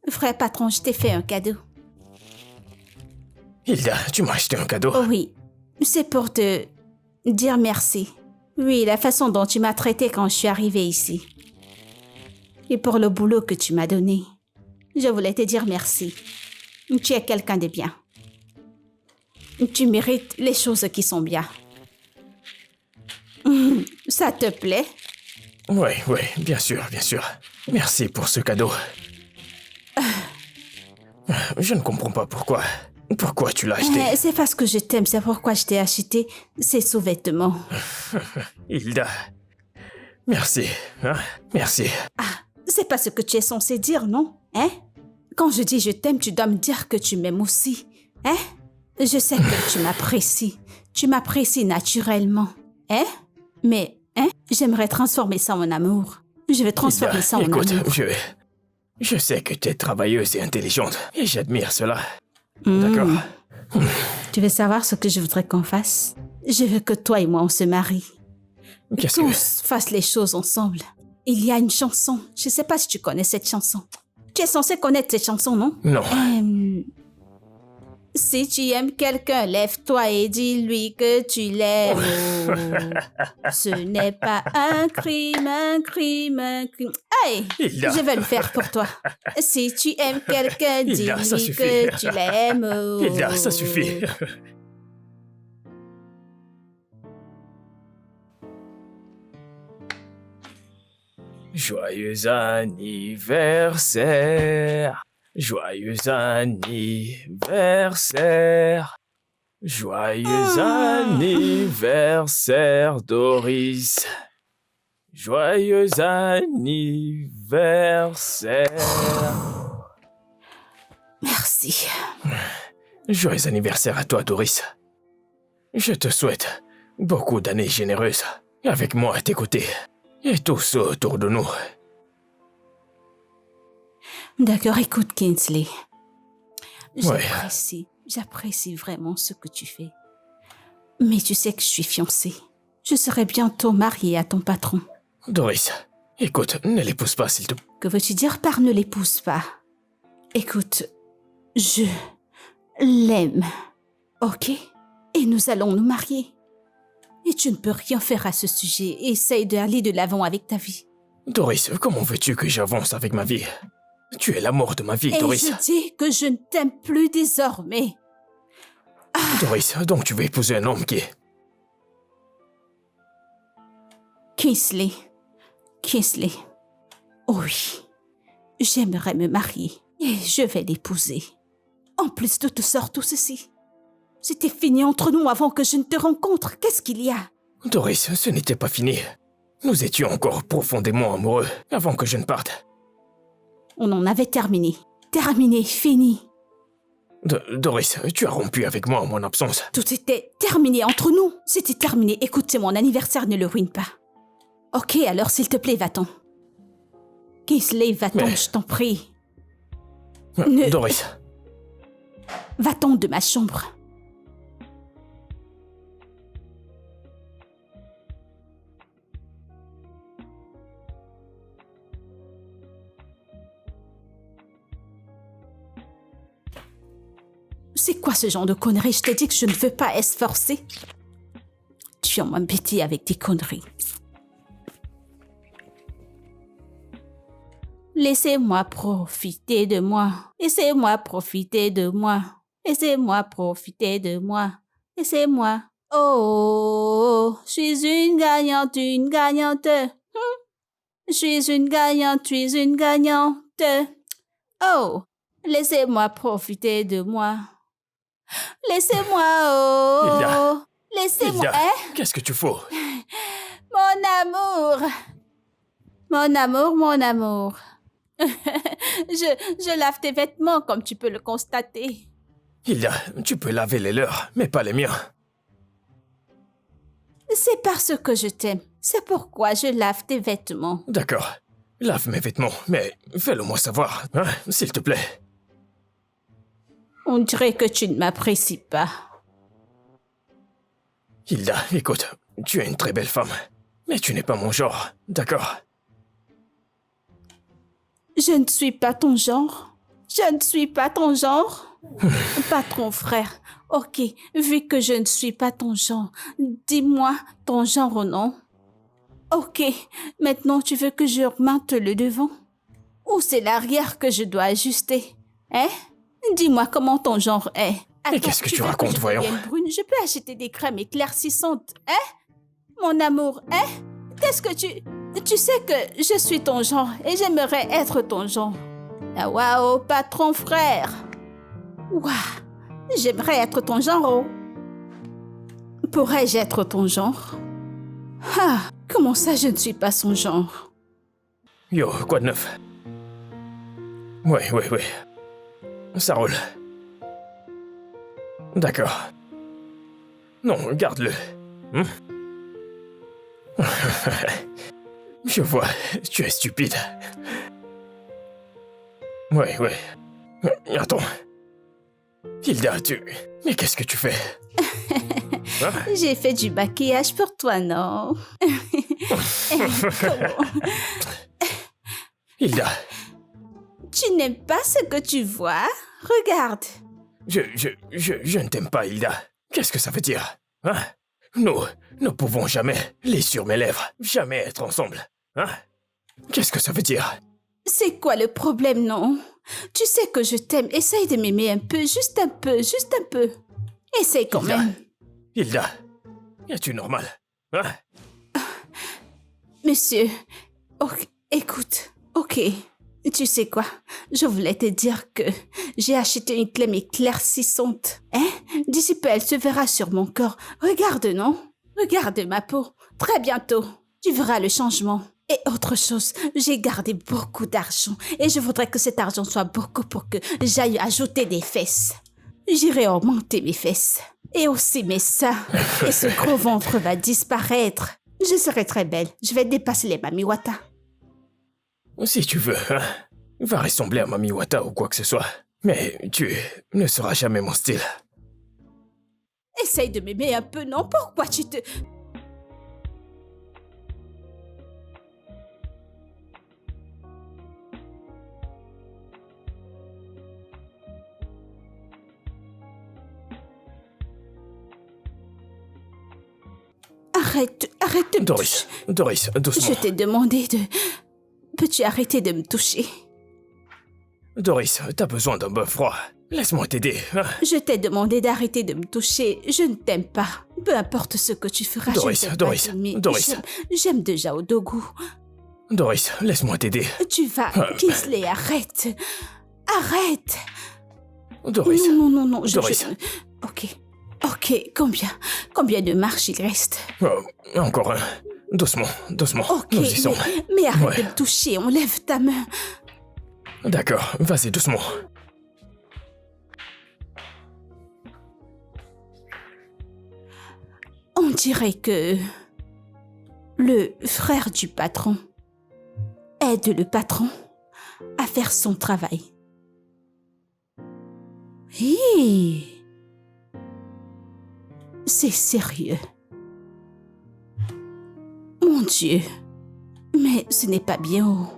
Speaker 1: Frère patron, je t'ai fait un cadeau.
Speaker 2: Hilda, tu m'as acheté un cadeau?
Speaker 1: Oh oui, c'est pour te dire merci. Oui, la façon dont tu m'as traité quand je suis arrivée ici. Et pour le boulot que tu m'as donné. Je voulais te dire merci. Tu es quelqu'un de bien. Tu mérites les choses qui sont bien. Ça te plaît?
Speaker 2: Oui, oui, bien sûr, bien sûr. Merci pour ce cadeau. Je ne comprends pas pourquoi. Pourquoi tu l'as acheté?
Speaker 1: C'est parce que je t'aime, c'est pourquoi je t'ai acheté ces sous-vêtements.
Speaker 2: Hilda, merci. Hein? Merci.
Speaker 1: C'est pas ce que tu es censé dire, non? Hein? Quand je dis je t'aime, tu dois me dire que tu m'aimes aussi. Hein? Je sais que tu m'apprécies. Tu m'apprécies naturellement. Hein? Mais, hein? J'aimerais transformer ça en amour. Je vais transformer
Speaker 2: Hilda,
Speaker 1: ça en
Speaker 2: écoute,
Speaker 1: amour.
Speaker 2: je sais que tu es travailleuse et intelligente, et j'admire cela.
Speaker 1: Hmm.
Speaker 2: D'accord?
Speaker 1: Tu veux savoir ce que je voudrais qu'on fasse? Je veux que toi et moi, on se marie.
Speaker 2: Qu'est-ce
Speaker 1: Qu'on
Speaker 2: que...
Speaker 1: fasse les choses ensemble. Il y a une chanson. Je sais pas si tu connais cette chanson. Tu es censé connaître cette chanson, non?
Speaker 2: Non.
Speaker 1: Si tu aimes quelqu'un, lève-toi et dis-lui que tu l'aimes. Oh, ce n'est pas un crime, un crime, un crime. Hey,
Speaker 2: Hilda.
Speaker 1: je vais le faire pour toi. Si tu aimes quelqu'un,
Speaker 2: Hilda, ça
Speaker 1: dis-lui
Speaker 2: suffit.
Speaker 1: que tu l'aimes. Oh.
Speaker 2: Hilda, ça suffit. Joyeux anniversaire. Joyeux anniversaire. Joyeux anniversaire, Doris. Joyeux anniversaire.
Speaker 4: Merci.
Speaker 2: Joyeux anniversaire à toi, Doris. Je te souhaite beaucoup d'années généreuses, avec moi à tes côtés, et tous autour de nous.
Speaker 1: D'accord, écoute, Kingsley.
Speaker 2: Ouais.
Speaker 1: J'apprécie vraiment ce que tu fais. Mais tu sais que je suis fiancée. Je serai bientôt mariée à ton patron.
Speaker 2: Doris, écoute, ne l'épouse pas, s'il te plaît.
Speaker 1: Que veux-tu dire par ne l'épouse pas? Écoute, je l'aime, ok? Et nous allons nous marier. Et tu ne peux rien faire à ce sujet. Essaye d'aller de l'avant avec ta vie.
Speaker 2: Doris, comment veux-tu que j'avance avec ma vie? Tu es l'amour de ma vie,
Speaker 1: Et
Speaker 2: Doris.
Speaker 1: je dis que je ne t'aime plus désormais.
Speaker 2: Doris, donc tu veux épouser un homme qui...
Speaker 1: Kingsley. Oh oui, j'aimerais me marier et je vais l'épouser. En plus de tout sort tout ceci. C'était fini entre nous avant que je ne te rencontre. Qu'est-ce qu'il y a?
Speaker 2: Doris, ce n'était pas fini. Nous étions encore profondément amoureux avant que je ne parte.
Speaker 1: On en avait terminé. Terminé, fini.
Speaker 2: Doris, tu as rompu avec moi en mon absence.
Speaker 1: Tout était terminé entre nous. C'était terminé. Écoute, c'est mon anniversaire, ne le ruine pas. Ok, alors s'il te plaît, va-t'en. Kingsley, va-t'en,
Speaker 2: Mais-
Speaker 1: je t'en prie. Ne-
Speaker 2: Doris,
Speaker 1: Va-t'en de ma chambre. C'est quoi ce genre de conneries? Je t'ai dit que je ne veux pas être forcée. Tu en m'embêter avec tes conneries. Laissez-moi profiter de moi. Laissez-moi profiter de moi. Laissez-moi profiter de moi. Laissez-moi. Oh, je suis une gagnante, une gagnante. Je suis une gagnante, je suis une gagnante. Oh, laissez-moi profiter de moi. Laissez-moi, oh.
Speaker 2: Hilda.
Speaker 1: Laissez-moi,
Speaker 2: Hilda,
Speaker 1: hein?
Speaker 2: qu'est-ce que tu fous?
Speaker 1: Mon amour. Mon amour, mon amour. je lave tes vêtements comme tu peux le constater.
Speaker 2: Hilda, tu peux laver les leurs, mais pas les miens.
Speaker 1: C'est parce que je t'aime. C'est pourquoi je lave tes vêtements.
Speaker 2: D'accord, lave mes vêtements, mais fais-le moi savoir, hein, s'il te plaît.
Speaker 1: On dirait que tu ne m'apprécies pas.
Speaker 2: Hilda, écoute, tu es une très belle femme, mais tu n'es pas mon genre, d'accord?
Speaker 1: Je ne suis pas ton genre. Je ne suis pas ton genre. Pas ton frère. Ok, vu que je ne suis pas ton genre, dis-moi ton genre ou non. Ok, maintenant tu veux que je remonte le devant? Ou c'est l'arrière que je dois ajuster? Hein? Dis-moi comment ton genre est.
Speaker 2: Mais qu'est-ce que tu
Speaker 1: veux
Speaker 2: racontes,
Speaker 1: je
Speaker 2: voyons?
Speaker 1: devienne brune? Je peux acheter des crèmes éclaircissantes, hein? Mon amour, hein? Qu'est-ce que tu... Tu sais que je suis ton genre et j'aimerais être ton genre. Ah waouh, patron frère. Waouh, j'aimerais être ton genre. Oh. Pourrais-je être ton genre? Ah, comment ça je ne suis pas son genre?
Speaker 2: Yo, quoi de neuf? Oui. Ça roule. D'accord. Non, garde-le. Je vois, tu es stupide. Oui. Attends. Hilda, Mais qu'est-ce que tu fais? Hein?
Speaker 1: J'ai fait du maquillage pour toi, non? Comment?
Speaker 2: Hilda,
Speaker 1: Tu n'aimes pas ce que tu vois? Regarde.
Speaker 2: je ne t'aime pas, Hilda. Qu'est-ce que ça veut dire? Hein? Nous ne pouvons jamais, les sur mes lèvres, jamais être ensemble. Hein? Qu'est-ce que ça veut dire?
Speaker 1: C'est quoi le problème, non? Tu sais que je t'aime. Essaye de m'aimer un peu, juste un peu, juste un peu. Essaye quand
Speaker 2: Hilda.
Speaker 1: même.
Speaker 2: Hilda, es-tu normal? Hein?
Speaker 1: Monsieur, ok, écoute, ok, Tu sais quoi? Je voulais te dire que j'ai acheté une crème éclaircissante. Hein? D'ici peu, elle se verra sur mon corps. Regarde, non? Regarde ma peau. Très bientôt, tu verras le changement. Et autre chose, j'ai gardé beaucoup d'argent et je voudrais que cet argent soit beaucoup pour que j'aille ajouter des fesses. J'irai augmenter mes fesses. Et aussi mes seins. Et ce gros ventre va disparaître. Je serai très belle. Je vais dépasser les Mami Wata.
Speaker 2: Si tu veux, hein, va ressembler à Mami Wata ou quoi que ce soit. Mais tu ne seras jamais mon style.
Speaker 1: Essaye de m'aimer un peu, non? Pourquoi tu te... Arrête de me toucher.
Speaker 2: Doris, doucement.
Speaker 1: Je t'ai demandé de... Peux-tu arrêter de me toucher?
Speaker 2: Doris, t'as besoin d'un bain froid. Laisse-moi t'aider. Hein?
Speaker 1: Je t'ai demandé d'arrêter de me toucher. Je ne t'aime pas. Peu importe ce que tu feras,
Speaker 2: Doris,
Speaker 1: je ne t'aime
Speaker 2: Doris,
Speaker 1: pas, Jimmy.
Speaker 2: Doris.
Speaker 1: J'aime déjà Odogu.
Speaker 2: Doris, laisse-moi t'aider.
Speaker 1: Tu vas... Kingsley, arrête. Arrête.
Speaker 2: Doris.
Speaker 1: Non.
Speaker 2: Doris.
Speaker 1: Ok, combien de marches il reste?
Speaker 2: Oh, encore un. Doucement.
Speaker 1: Ok,
Speaker 2: Nous y sommes.
Speaker 1: mais arrête
Speaker 2: Ouais.
Speaker 1: de me toucher, on lève ta main.
Speaker 2: D'accord, vas-y doucement.
Speaker 1: On dirait que le frère du patron aide le patron à faire son travail. Hé! C'est sérieux. Mon Dieu, mais ce n'est pas bien.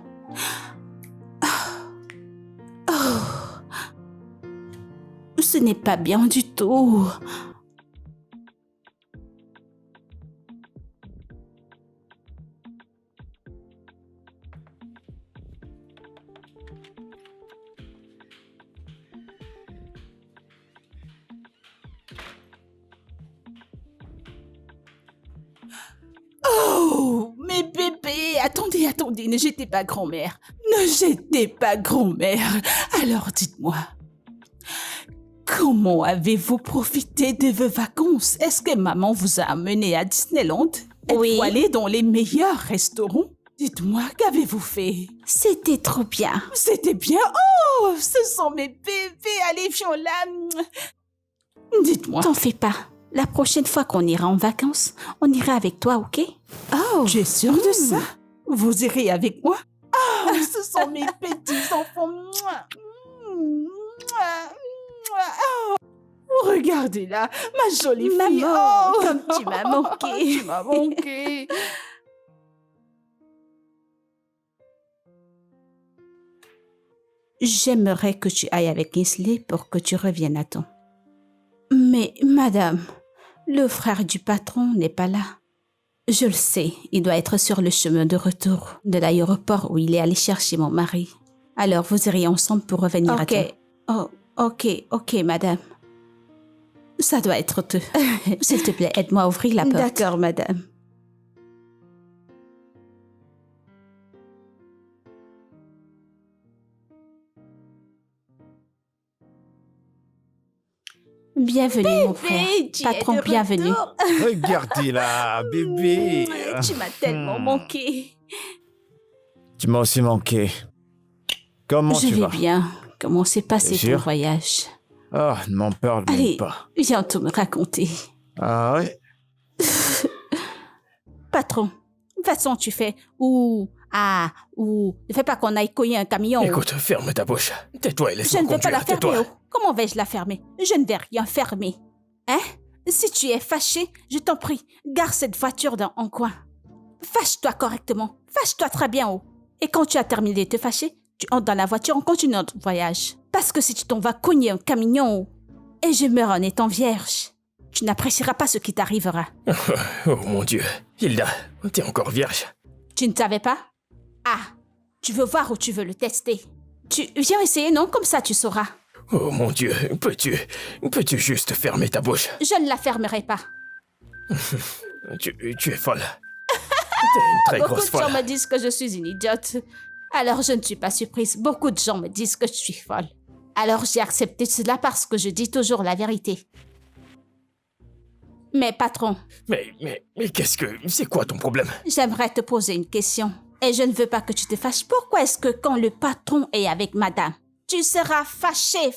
Speaker 1: Ce n'est pas bien du tout. Oh, mes bébés, attendez, ne jetez pas grand-mère. Ne jetez pas grand-mère. Alors dites-moi, comment avez-vous profité de vos vacances? Est-ce que maman vous a amené à Disneyland?
Speaker 5: Oui.
Speaker 1: Êtes-vous allé dans les meilleurs restaurants? Dites-moi, qu'avez-vous fait?
Speaker 5: C'était trop bien.
Speaker 1: C'était bien. Oh, ce sont mes bébés. Allez, viens là. Dites-moi.
Speaker 5: T'en fais pas. La prochaine fois qu'on ira en vacances, on ira avec toi, ok? Oh,
Speaker 1: Tu es sûre de ça? Vous irez avec moi? Ah, ce sont mes petits enfants. Regardez-là, ma jolie fille.
Speaker 5: Maman,
Speaker 1: Oh.
Speaker 5: comme tu m'as manqué.
Speaker 1: Tu m'as manqué. J'aimerais que tu ailles avec Kingsley pour que tu reviennes à temps. Mais, madame, le frère du patron n'est pas là. Je le sais, il doit être sur le chemin de retour de l'aéroport où il est allé chercher mon mari. Alors, vous irez ensemble pour revenir à temps. Ok, madame. Ça doit être eux. S'il te plaît, aide-moi à ouvrir la porte. D'accord, madame. Bienvenue, mon frère.
Speaker 5: tu es
Speaker 1: Patron,
Speaker 5: de
Speaker 1: bienvenue.
Speaker 5: retour.
Speaker 3: Regardez-la, bébé.
Speaker 1: Tu m'as tellement manqué.
Speaker 3: Tu m'as aussi manqué. Comment
Speaker 1: Je
Speaker 3: tu
Speaker 1: vais
Speaker 3: vas?
Speaker 1: bien. Comment s'est passé
Speaker 3: Bien
Speaker 1: ton
Speaker 3: sûr.
Speaker 1: voyage?
Speaker 3: Oh, ne m'en parle même
Speaker 1: Allez,
Speaker 3: pas.
Speaker 1: viens tout me raconter.
Speaker 3: Ah ouais?
Speaker 1: Patron, de toute façon, tu fais ne fais pas qu'on aille cogner un camion.
Speaker 2: Écoute, ferme ta bouche. Tais-toi et
Speaker 1: Je
Speaker 2: laisse-moi
Speaker 1: ne vais pas
Speaker 2: conduire.
Speaker 1: la fermer.
Speaker 2: Tais-toi.
Speaker 1: Comment vais-je la fermer? Je ne vais rien fermer. Hein? Si tu es fâché, je t'en prie, gare cette voiture dans un coin. Fâche-toi correctement. Fâche-toi très bien haut. Et quand tu as terminé de te fâcher, tu entres dans la voiture, on continue notre voyage. Parce que si tu t'en vas cogner un camion et je meurs en étant vierge, tu n'apprécieras pas ce qui t'arrivera.
Speaker 2: Oh mon Dieu. Hilda, t'es encore vierge.
Speaker 1: Tu ne savais pas? Ah, tu veux voir ou tu veux le tester? Tu viens essayer, non? Comme ça, tu sauras.
Speaker 2: Oh mon Dieu, peux-tu juste fermer ta bouche?
Speaker 1: Je ne la fermerai pas.
Speaker 2: Tu es folle. T'es une très
Speaker 1: Beaucoup
Speaker 2: grosse
Speaker 1: de gens
Speaker 2: folle.
Speaker 1: me disent que je suis une idiote. Alors je ne suis pas surprise. Beaucoup de gens me disent que je suis folle. Alors j'ai accepté cela parce que je dis toujours la vérité. Mais patron,
Speaker 2: Mais qu'est-ce que... C'est quoi ton problème?
Speaker 1: j'aimerais te poser une question. Et je ne veux pas que tu te fâches. Pourquoi est-ce que quand le patron est avec madame, tu seras fâché?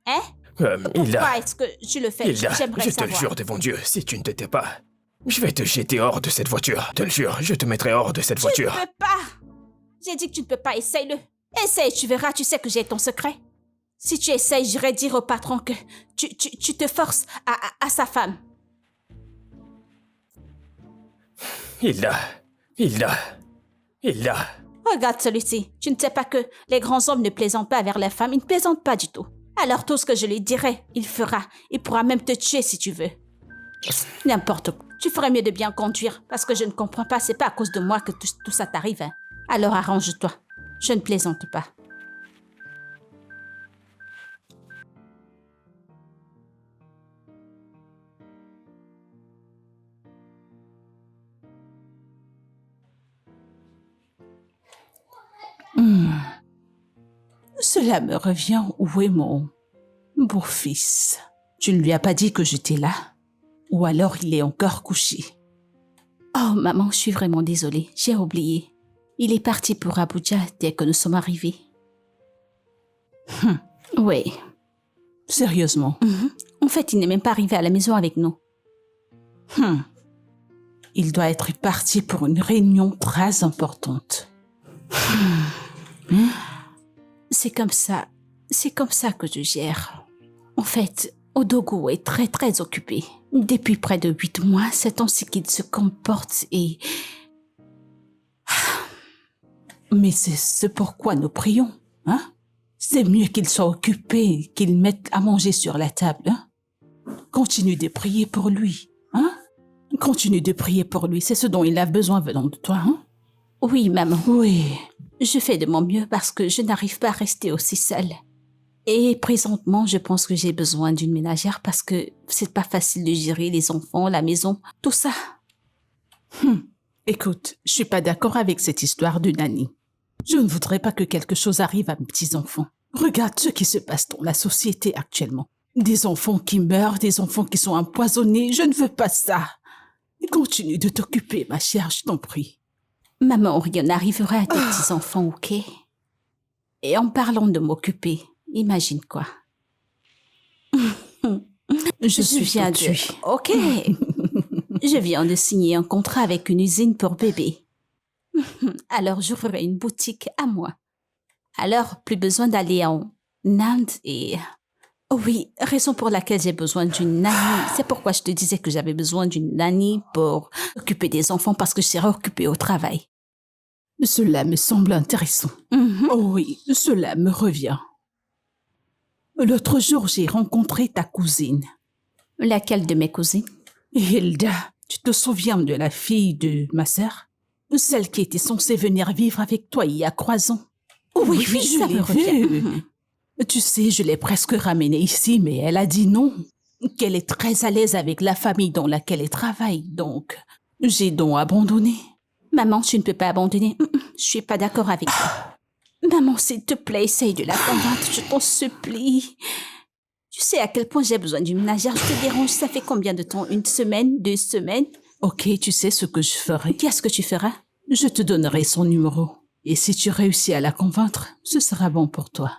Speaker 1: Hein?
Speaker 2: Hilda,
Speaker 1: Pourquoi est-ce que tu le fais?
Speaker 2: Hilda,
Speaker 1: J'aimerais
Speaker 2: je te le
Speaker 1: savoir.
Speaker 2: jure devant Dieu, si tu ne te tais pas, je vais te jeter hors de cette voiture. Te le jure, je te mettrai hors de cette
Speaker 1: Tu ne
Speaker 2: voiture.
Speaker 1: peux pas. J'ai dit que tu ne peux pas. Essaye-le. Essaye, tu verras. Tu sais que j'ai ton secret. Si tu essayes, j'irai dire au patron que tu te forces à sa femme.
Speaker 2: Hilda.
Speaker 1: Regarde celui-ci. Tu ne sais pas que les grands hommes ne plaisantent pas vers les femmes. Ils ne plaisantent pas du tout. Alors tout ce que je lui dirai, il fera. Il pourra même te tuer si tu veux. N'importe quoi. Tu ferais mieux de bien conduire parce que je ne comprends pas. C'est pas à cause de moi que tout ça t'arrive. Hein. Alors arrange-toi. Je ne plaisante pas.
Speaker 4: Cela me revient. Où est mon beau-fils? Tu ne lui as pas dit que j'étais là? Ou alors il est encore couché?
Speaker 1: Oh maman, je suis vraiment désolée. J'ai oublié. Il est parti pour Abuja dès que nous sommes arrivés. Oui.
Speaker 4: Sérieusement?
Speaker 1: En fait, il n'est même pas arrivé à la maison avec nous.
Speaker 4: Il doit être parti pour une réunion très importante.
Speaker 1: C'est comme ça. C'est comme ça que je gère. En fait, Odogo est très très occupé. Depuis près de 8 mois, c'est ainsi qu'il se comporte et...
Speaker 4: Mais c'est ce pourquoi nous prions, hein? C'est mieux qu'il soit occupé, qu'il mette à manger sur la table, hein? Continue de prier pour lui, hein? Continue de prier pour lui, c'est ce dont il a besoin venant de toi, hein?
Speaker 1: Oui, maman.
Speaker 4: Oui.
Speaker 1: Je fais de mon mieux parce que je n'arrive pas à rester aussi seule. Et présentement, je pense que j'ai besoin d'une ménagère parce que c'est pas facile de gérer les enfants, la maison, tout ça.
Speaker 4: Écoute, je suis pas d'accord avec cette histoire de nanny. Je ne voudrais pas que quelque chose arrive à mes petits-enfants. Regarde ce qui se passe dans la société actuellement. Des enfants qui meurent, des enfants qui sont empoisonnés, je ne veux pas ça. Continue de t'occuper, ma chère, je t'en prie.
Speaker 1: Maman, rien n'arrivera à tes petits-enfants, ok? Et en parlant de m'occuper, imagine quoi?
Speaker 4: Je suis
Speaker 1: viens
Speaker 4: tout oui.
Speaker 1: Ok. Je viens de signer un contrat avec une usine pour bébé. Alors, j'ouvrirai une boutique à moi. Alors, plus besoin d'aller en Inde et... Oh oui, raison pour laquelle j'ai besoin d'une nanny. C'est pourquoi je te disais que j'avais besoin d'une nanny pour occuper des enfants parce que je serai occupée au travail.
Speaker 4: Cela me semble intéressant. Oh oui, cela me revient. L'autre jour, j'ai rencontré ta cousine.
Speaker 1: Laquelle de mes cousines?
Speaker 4: Hilda, tu te souviens de la fille de ma sœur? Celle qui était censée venir vivre avec toi il y a 3 ans.
Speaker 1: Oh oui,
Speaker 4: je
Speaker 1: ça
Speaker 4: l'ai
Speaker 1: me revient.
Speaker 4: vue. Tu sais, je l'ai presque ramenée ici, mais elle a dit non. Qu'elle est très à l'aise avec la famille dans laquelle elle travaille, donc j'ai donc abandonné.
Speaker 1: Maman, tu ne peux pas abandonner. Je suis pas d'accord avec toi. Maman, s'il te plaît, essaye de la convaincre, je t'en supplie. Tu sais à quel point j'ai besoin d'une ménagère. Je te dérange, ça fait combien de temps? 1 semaine? 2 semaines?
Speaker 4: Ok, tu sais ce que je ferai.
Speaker 1: Qu'est-ce que tu feras?
Speaker 4: Je te donnerai son numéro. Et si tu réussis à la convaincre, ce sera bon pour toi.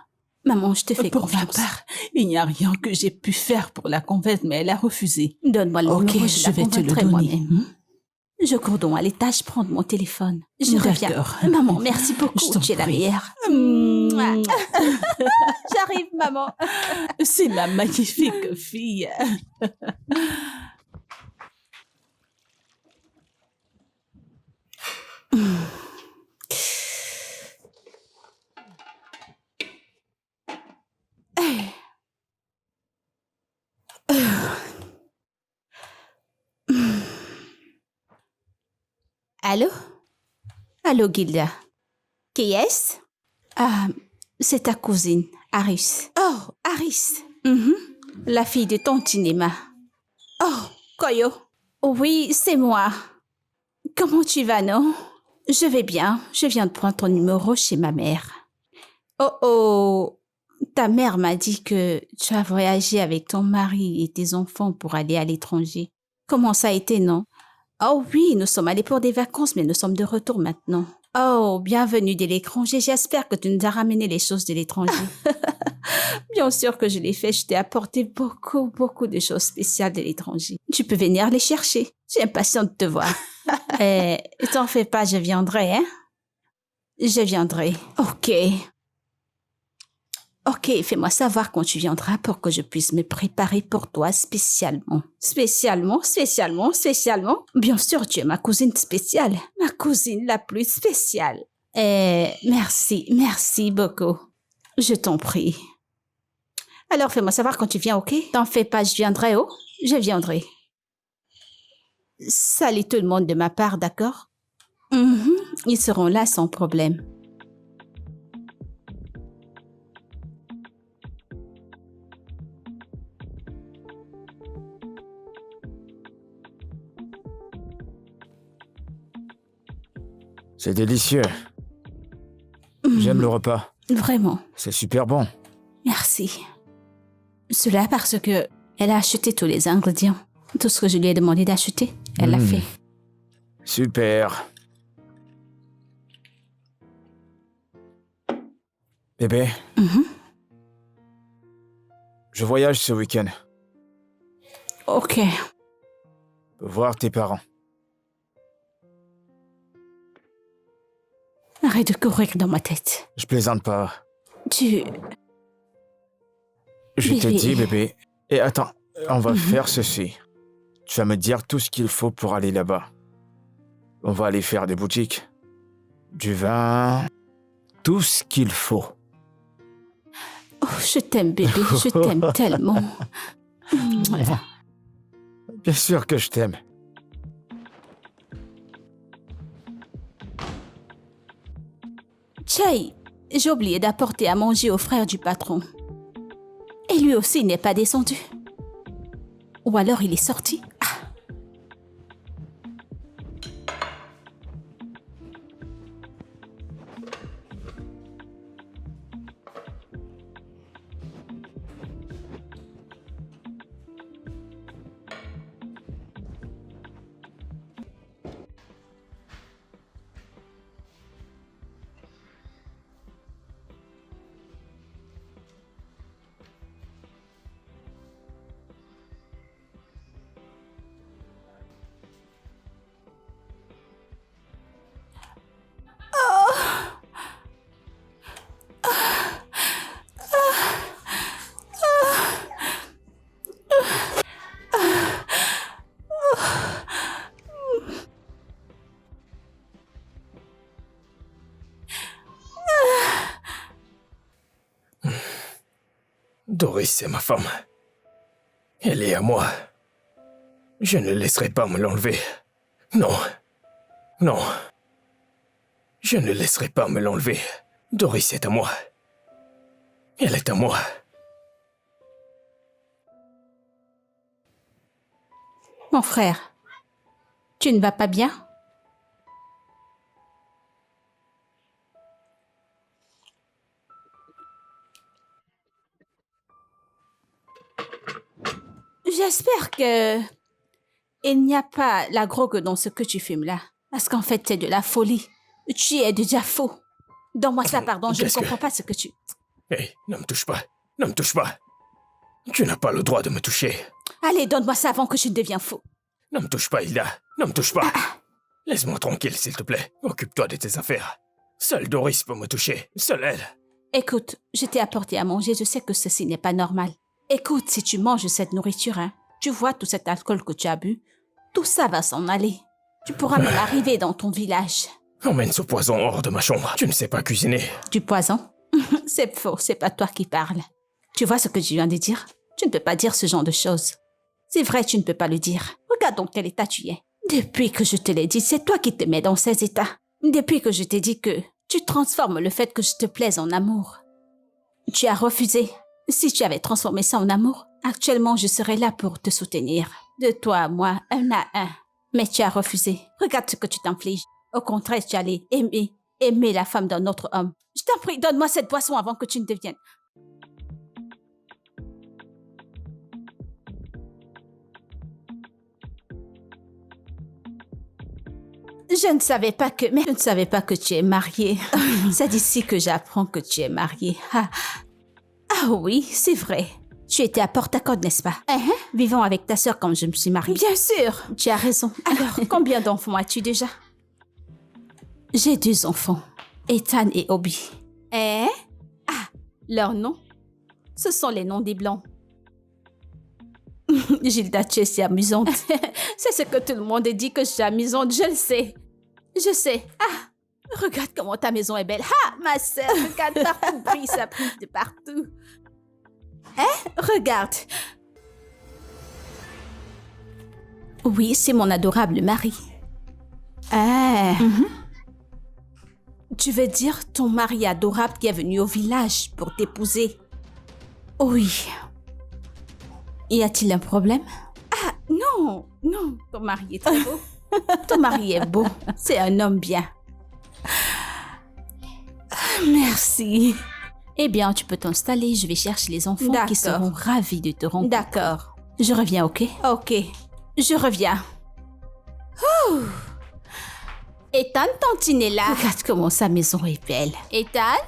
Speaker 1: Maman, je te fais
Speaker 4: Pour ma
Speaker 1: confiance.
Speaker 4: part, il n'y a rien que j'ai pu faire pour la convaincre, mais elle a refusé.
Speaker 1: Donne-moi le
Speaker 4: Ok,
Speaker 1: numéro,
Speaker 4: je
Speaker 1: la
Speaker 4: vais te le
Speaker 1: convaincrai
Speaker 4: donner.
Speaker 1: moi-même. Je cours donc à l'étage prendre mon téléphone. Je reviens.
Speaker 4: D'accord.
Speaker 1: Maman, merci
Speaker 4: Je
Speaker 1: beaucoup.
Speaker 4: t'en
Speaker 1: Tu es la
Speaker 4: prie.
Speaker 1: meilleure. J'arrive, maman.
Speaker 4: C'est ma magnifique fille.
Speaker 1: Allô? Allô, Gilda. Qui est-ce? Ah, c'est ta cousine, Aris. Oh, Aris. La fille de ton cinéma. Oh, Koyo. Oui, c'est moi. Comment tu vas, non? Je vais bien. Je viens de prendre ton numéro chez ma mère. Oh oh, ta mère m'a dit que tu as voyagé avec ton mari et tes enfants pour aller à l'étranger. Comment ça a été, non? Oh oui, nous sommes allés pour des vacances, mais nous sommes de retour maintenant. Oh, bienvenue de l'étranger. J'espère que tu nous as ramené les choses de l'étranger. Bien sûr que je l'ai fait. Je t'ai apporté beaucoup de choses spéciales de l'étranger. Tu peux venir les chercher. J'ai impatiente de te voir. T'en fais pas, je viendrai, hein? Je viendrai. Ok, fais-moi savoir quand tu viendras pour que je puisse me préparer pour toi spécialement. Spécialement? Bien sûr, tu es ma cousine spéciale. Ma cousine la plus spéciale. Merci beaucoup. Je t'en prie. Alors, fais-moi savoir quand tu viens, ok? T'en fais pas, je viendrai, oh? Je viendrai. Salut tout le monde de ma part, d'accord? Ils seront là sans problème.
Speaker 3: C'est délicieux. J'aime le repas.
Speaker 1: Vraiment.
Speaker 3: C'est super bon.
Speaker 1: Merci. Cela parce que elle a acheté tous les ingrédients. Tout ce que je lui ai demandé d'acheter, elle l'a fait.
Speaker 3: Super. Bébé. Je voyage ce week-end.
Speaker 1: Ok.
Speaker 3: Pour voir tes parents.
Speaker 1: Arrête de courir dans ma tête.
Speaker 3: Je plaisante pas.
Speaker 1: Je
Speaker 3: te dis, bébé. Et attends, on va faire ceci. Tu vas me dire tout ce qu'il faut pour aller là-bas. On va aller faire des boutiques. Du vin. Tout ce qu'il faut.
Speaker 1: Oh, je t'aime, bébé. Je t'aime tellement.
Speaker 3: Bien sûr que je t'aime.
Speaker 1: Chai, j'ai oublié d'apporter à manger au frère du patron. Et lui aussi n'est pas descendu. Ou alors il est sorti.
Speaker 2: Doris, c'est ma femme. Elle est à moi. Je ne laisserai pas me l'enlever. Non. Non. Je ne laisserai pas me l'enlever. Doris est à moi. Elle est à moi.
Speaker 1: Mon frère, tu ne vas pas bien? J'espère que il n'y a pas la drogue dans ce que tu fumes là. Parce qu'en fait, c'est de la folie. Tu es déjà faux. Donne-moi ça, pardon, je ne comprends pas ce que tu...
Speaker 2: Hé, ne me touche pas. Ne me touche pas. Tu n'as pas le droit de me toucher.
Speaker 1: Allez, donne-moi ça avant que je ne devienne fou.
Speaker 2: Ne me touche pas, Hilda. Ne me touche pas. Laisse-moi tranquille, s'il te plaît. Occupe-toi de tes affaires. Seule Doris peut me toucher. Seule elle.
Speaker 1: Écoute, je t'ai apporté à manger, je sais que ceci n'est pas normal. Écoute, si tu manges cette nourriture, hein, tu vois tout cet alcool que tu as bu, tout ça va s'en aller. Tu pourras même arriver dans ton village.
Speaker 2: Emmène ce poison hors de ma chambre. Tu ne sais pas cuisiner.
Speaker 1: Du poison? C'est faux, c'est pas toi qui parles. Tu vois ce que je viens de dire? Tu ne peux pas dire ce genre de choses. C'est vrai, tu ne peux pas le dire. Regarde dans quel état tu es. Depuis que je te l'ai dit, c'est toi qui te mets dans ces états. Depuis que je t'ai dit que tu transformes le fait que je te plaise en amour. Tu as refusé. Si tu avais transformé ça en amour, actuellement je serais là pour te soutenir. De toi à moi, un à un. Mais tu as refusé. Regarde ce que tu t'infliges. Au contraire, tu allais aimer la femme d'un autre homme. Je t'en prie, donne-moi cette boisson avant que tu ne deviennes. Je ne savais pas que tu es mariée. C'est d'ici que j'apprends que tu es mariée. Ah oui, c'est vrai. Tu étais à Port-Accord, n'est-ce pas? Vivant avec ta sœur quand je me suis mariée. Bien sûr. Tu as raison. Alors, combien d'enfants as-tu déjà? J'ai 2 enfants, Ethan et Obi. Ah, leurs noms? Ce sont les noms des Blancs. Gilda, tu es si amusante. C'est ce que tout le monde dit, que je suis amusante, je le sais. Je sais. Ah, regarde comment ta maison est belle. Ah, ma sœur, regarde partout, brille, ça brille de partout. Regarde. Oui, c'est mon adorable mari. Tu veux dire ton mari adorable qui est venu au village pour t'épouser? Oui. Y a-t-il un problème? Ah, non, ton mari est très beau. Ton mari est beau, c'est un homme bien. Merci. Eh bien, tu peux t'installer, je vais chercher les enfants qui seront ravis de te rencontrer. D'accord. Je reviens, ok? Ok, je reviens. Ethan, tantine est là. Regarde comment sa maison est belle. Ethan?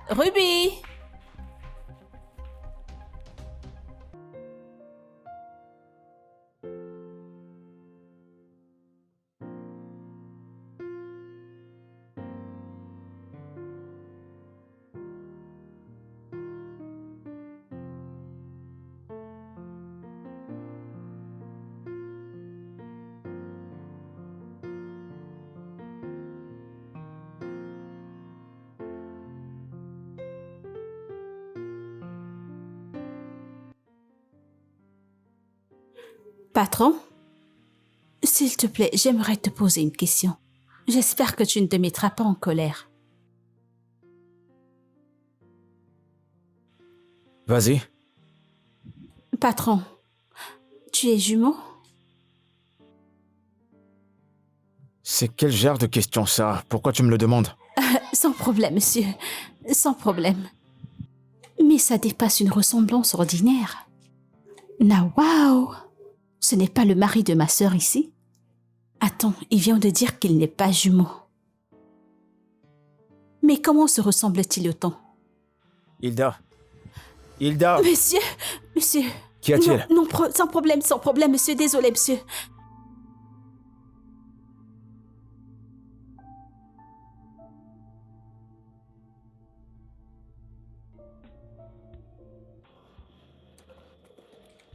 Speaker 1: Ruby? Patron, s'il te plaît, j'aimerais te poser une question. J'espère que tu ne te mettras pas en colère.
Speaker 3: Vas-y.
Speaker 1: Patron, tu es jumeau?
Speaker 3: C'est quel genre de question ça? Pourquoi tu me le demandes?
Speaker 1: Sans problème, monsieur. Sans problème. Mais ça dépasse une ressemblance ordinaire. Waouh! Ce n'est pas le mari de ma sœur ici? Attends, il vient de dire qu'il n'est pas jumeau. Mais comment se ressemble-t-il autant?
Speaker 3: Hilda. Hilda.
Speaker 1: Monsieur.
Speaker 3: Qu'y a-t-il?
Speaker 1: Non, sans problème, monsieur. Désolé, monsieur.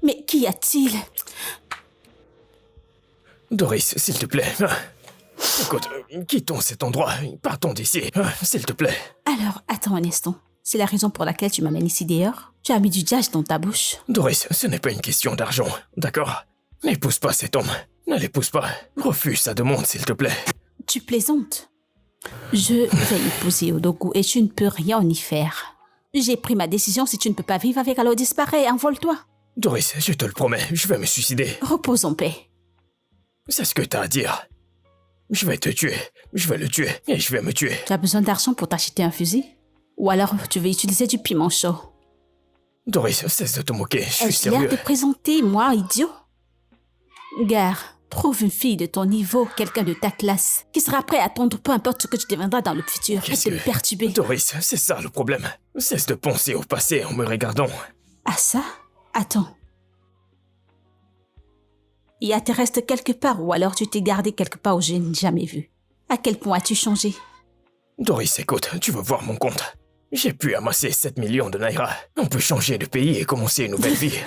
Speaker 1: Mais qu'y a-t-il?
Speaker 2: Doris, s'il te plaît. Écoute, quittons cet endroit. Partons d'ici, s'il te plaît.
Speaker 1: Alors, attends un instant. C'est la raison pour laquelle tu m'amènes ici dehors? Tu as mis du jazz dans ta bouche.
Speaker 2: Doris, ce n'est pas une question d'argent, d'accord? N'épouse pas cet homme. Ne l'épouse pas. Refuse sa demande, s'il te plaît.
Speaker 1: Tu plaisantes? Je vais épouser Odogu et tu ne peux rien y faire. J'ai pris ma décision. Si tu ne peux pas vivre avec, alors disparais, envole-toi.
Speaker 2: Doris, je te le promets, je vais me suicider.
Speaker 1: Repose en paix.
Speaker 2: C'est ce que t'as à dire. Je vais te tuer, je vais le tuer et je vais me tuer.
Speaker 1: Tu as besoin d'argent pour t'acheter un fusil? Ou alors tu veux utiliser du piment chaud?
Speaker 2: Doris, cesse de te moquer, je suis
Speaker 1: Ai-je l'air
Speaker 2: sérieux.
Speaker 1: de présenter, moi, idiot? Gare, trouve une fille de ton niveau, quelqu'un de ta classe, qui sera prêt à attendre peu importe ce que tu deviendras dans le futur et te le perturber.
Speaker 2: Doris, c'est ça le problème. Cesse de penser au passé en me regardant.
Speaker 1: Ah ça? Attends. Il te reste quelque part ou alors tu t'es gardé quelque part où je n'ai jamais vu. À quel point as-tu changé?
Speaker 2: Doris, écoute, tu veux voir mon compte? J'ai pu amasser 7 millions de naira. On peut changer de pays et commencer une nouvelle vie.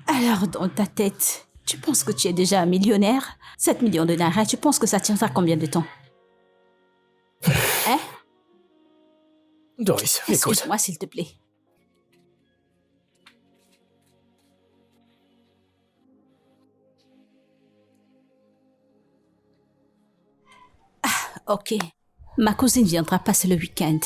Speaker 1: Alors, dans ta tête, tu penses que tu es déjà un millionnaire? 7 millions de naira, tu penses que ça tiendra combien de temps? Hein?
Speaker 2: Doris, écoute.
Speaker 1: Excuse-moi, s'il te plaît. Ok, ma cousine viendra passer le week-end.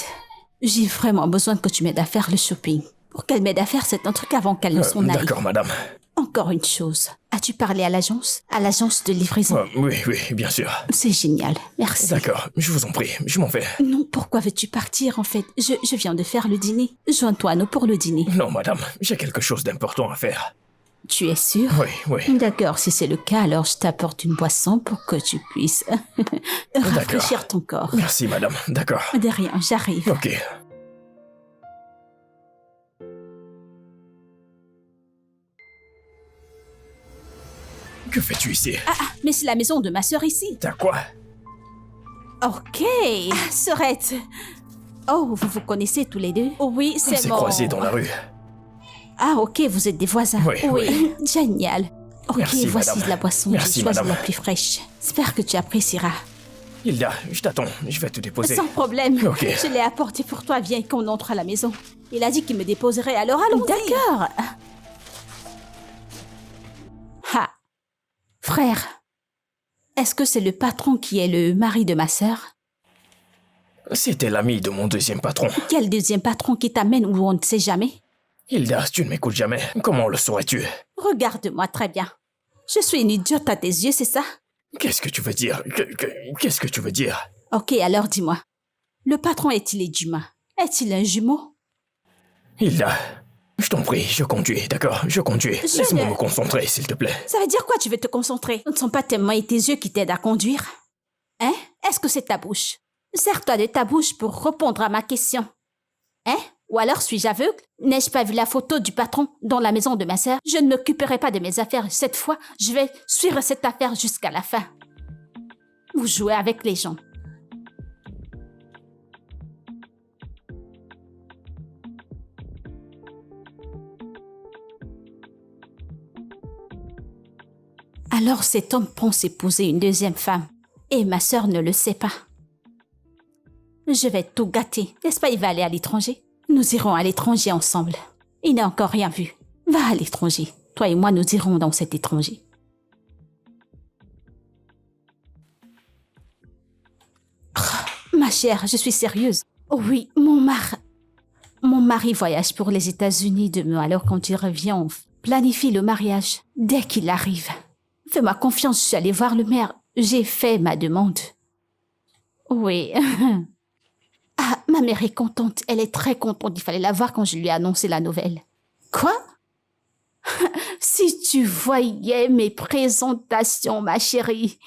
Speaker 1: J'ai vraiment besoin que tu m'aides à faire le shopping. Pour qu'elle m'aide à faire cet un truc avant qu'elle ne s'en aille.
Speaker 2: D'accord, madame.
Speaker 1: En Encore une chose. As-tu parlé à l'agence? À l'agence de livraison?
Speaker 2: Oui, bien sûr.
Speaker 1: C'est génial. Merci.
Speaker 2: D'accord, je vous en prie, je m'en vais.
Speaker 1: Non, pourquoi veux-tu partir en fait? Je viens de faire le dîner. Joins-toi à nous pour le dîner.
Speaker 2: Non, madame, j'ai quelque chose d'important à faire.
Speaker 1: Tu es sûr?
Speaker 2: Oui.
Speaker 1: D'accord, si c'est le cas, alors je t'apporte une boisson pour que tu puisses rafraîchir ton corps.
Speaker 2: Merci, madame, d'accord.
Speaker 1: De rien, j'arrive.
Speaker 2: Ok. Que fais-tu ici?
Speaker 1: Mais c'est la maison de ma sœur ici.
Speaker 2: T'as quoi?
Speaker 1: Ok. Sœurette. Oh, vous vous connaissez tous les deux? Oui,
Speaker 2: On
Speaker 1: c'est
Speaker 2: s'est
Speaker 1: mon...
Speaker 2: croisés dans la rue.
Speaker 1: Ah, ok, vous êtes des voisins.
Speaker 2: Oui.
Speaker 1: Génial. Ok,
Speaker 2: Merci,
Speaker 1: voici
Speaker 2: madame.
Speaker 1: de la boisson.
Speaker 2: Merci,
Speaker 1: J'ai choisi
Speaker 2: madame.
Speaker 1: la plus fraîche. J'espère que tu apprécieras.
Speaker 2: Hilda, je t'attends, je vais te déposer.
Speaker 1: Sans problème.
Speaker 2: Ok.
Speaker 1: Je l'ai apporté pour toi. Viens qu'on entre à la maison. Il a dit qu'il me déposerait, alors allons-y. D'accord. Ha. Frère, est-ce que c'est le patron qui est le mari de ma sœur?
Speaker 2: C'était l'ami de mon deuxième patron.
Speaker 1: Quel deuxième patron qui t'amène où on ne sait jamais?
Speaker 2: Hilda, tu ne m'écoutes jamais. Comment le saurais-tu?
Speaker 1: Regarde-moi très bien. Je suis une idiote à tes yeux, c'est ça?
Speaker 2: Qu'est-ce que tu veux dire? Qu'est-ce que tu veux dire?
Speaker 1: Ok, alors dis-moi. Le patron est-il humain? Est-il un jumeau?
Speaker 2: Hilda, je t'en prie, je conduis, d'accord? Je conduis.
Speaker 1: Je
Speaker 2: Laisse-moi
Speaker 1: ne-
Speaker 2: me concentrer, s'il te plaît.
Speaker 1: Ça veut dire quoi tu veux te concentrer? Ce ne sont pas tes mains et tes yeux qui t'aident à conduire. Hein? Est-ce que c'est ta bouche? Sers-toi de ta bouche pour répondre à ma question. Hein? Ou alors suis-je aveugle? N'ai-je pas vu la photo du patron dans la maison de ma sœur? Je ne m'occuperai pas de mes affaires. Cette fois, je vais suivre cette affaire jusqu'à la fin. Vous jouez avec les gens. Alors cet homme pense épouser une deuxième femme. Et ma sœur ne le sait pas. Je vais tout gâter. N'est-ce pas, il va aller à l'étranger? Nous irons à l'étranger ensemble. Il n'a encore rien vu. Va à l'étranger. Toi et moi, nous irons dans cet étranger. Ma chère, je suis sérieuse. Oh oui, mon mari voyage pour les États-Unis demain, alors quand il revient, on planifie le mariage dès qu'il arrive. Fais-moi confiance, je suis allée voir le maire. J'ai fait ma demande. Oui. Ah, ma mère est contente. Elle est très contente. Il fallait la voir quand je lui ai annoncé la nouvelle. Quoi? Si tu voyais mes présentations, ma chérie.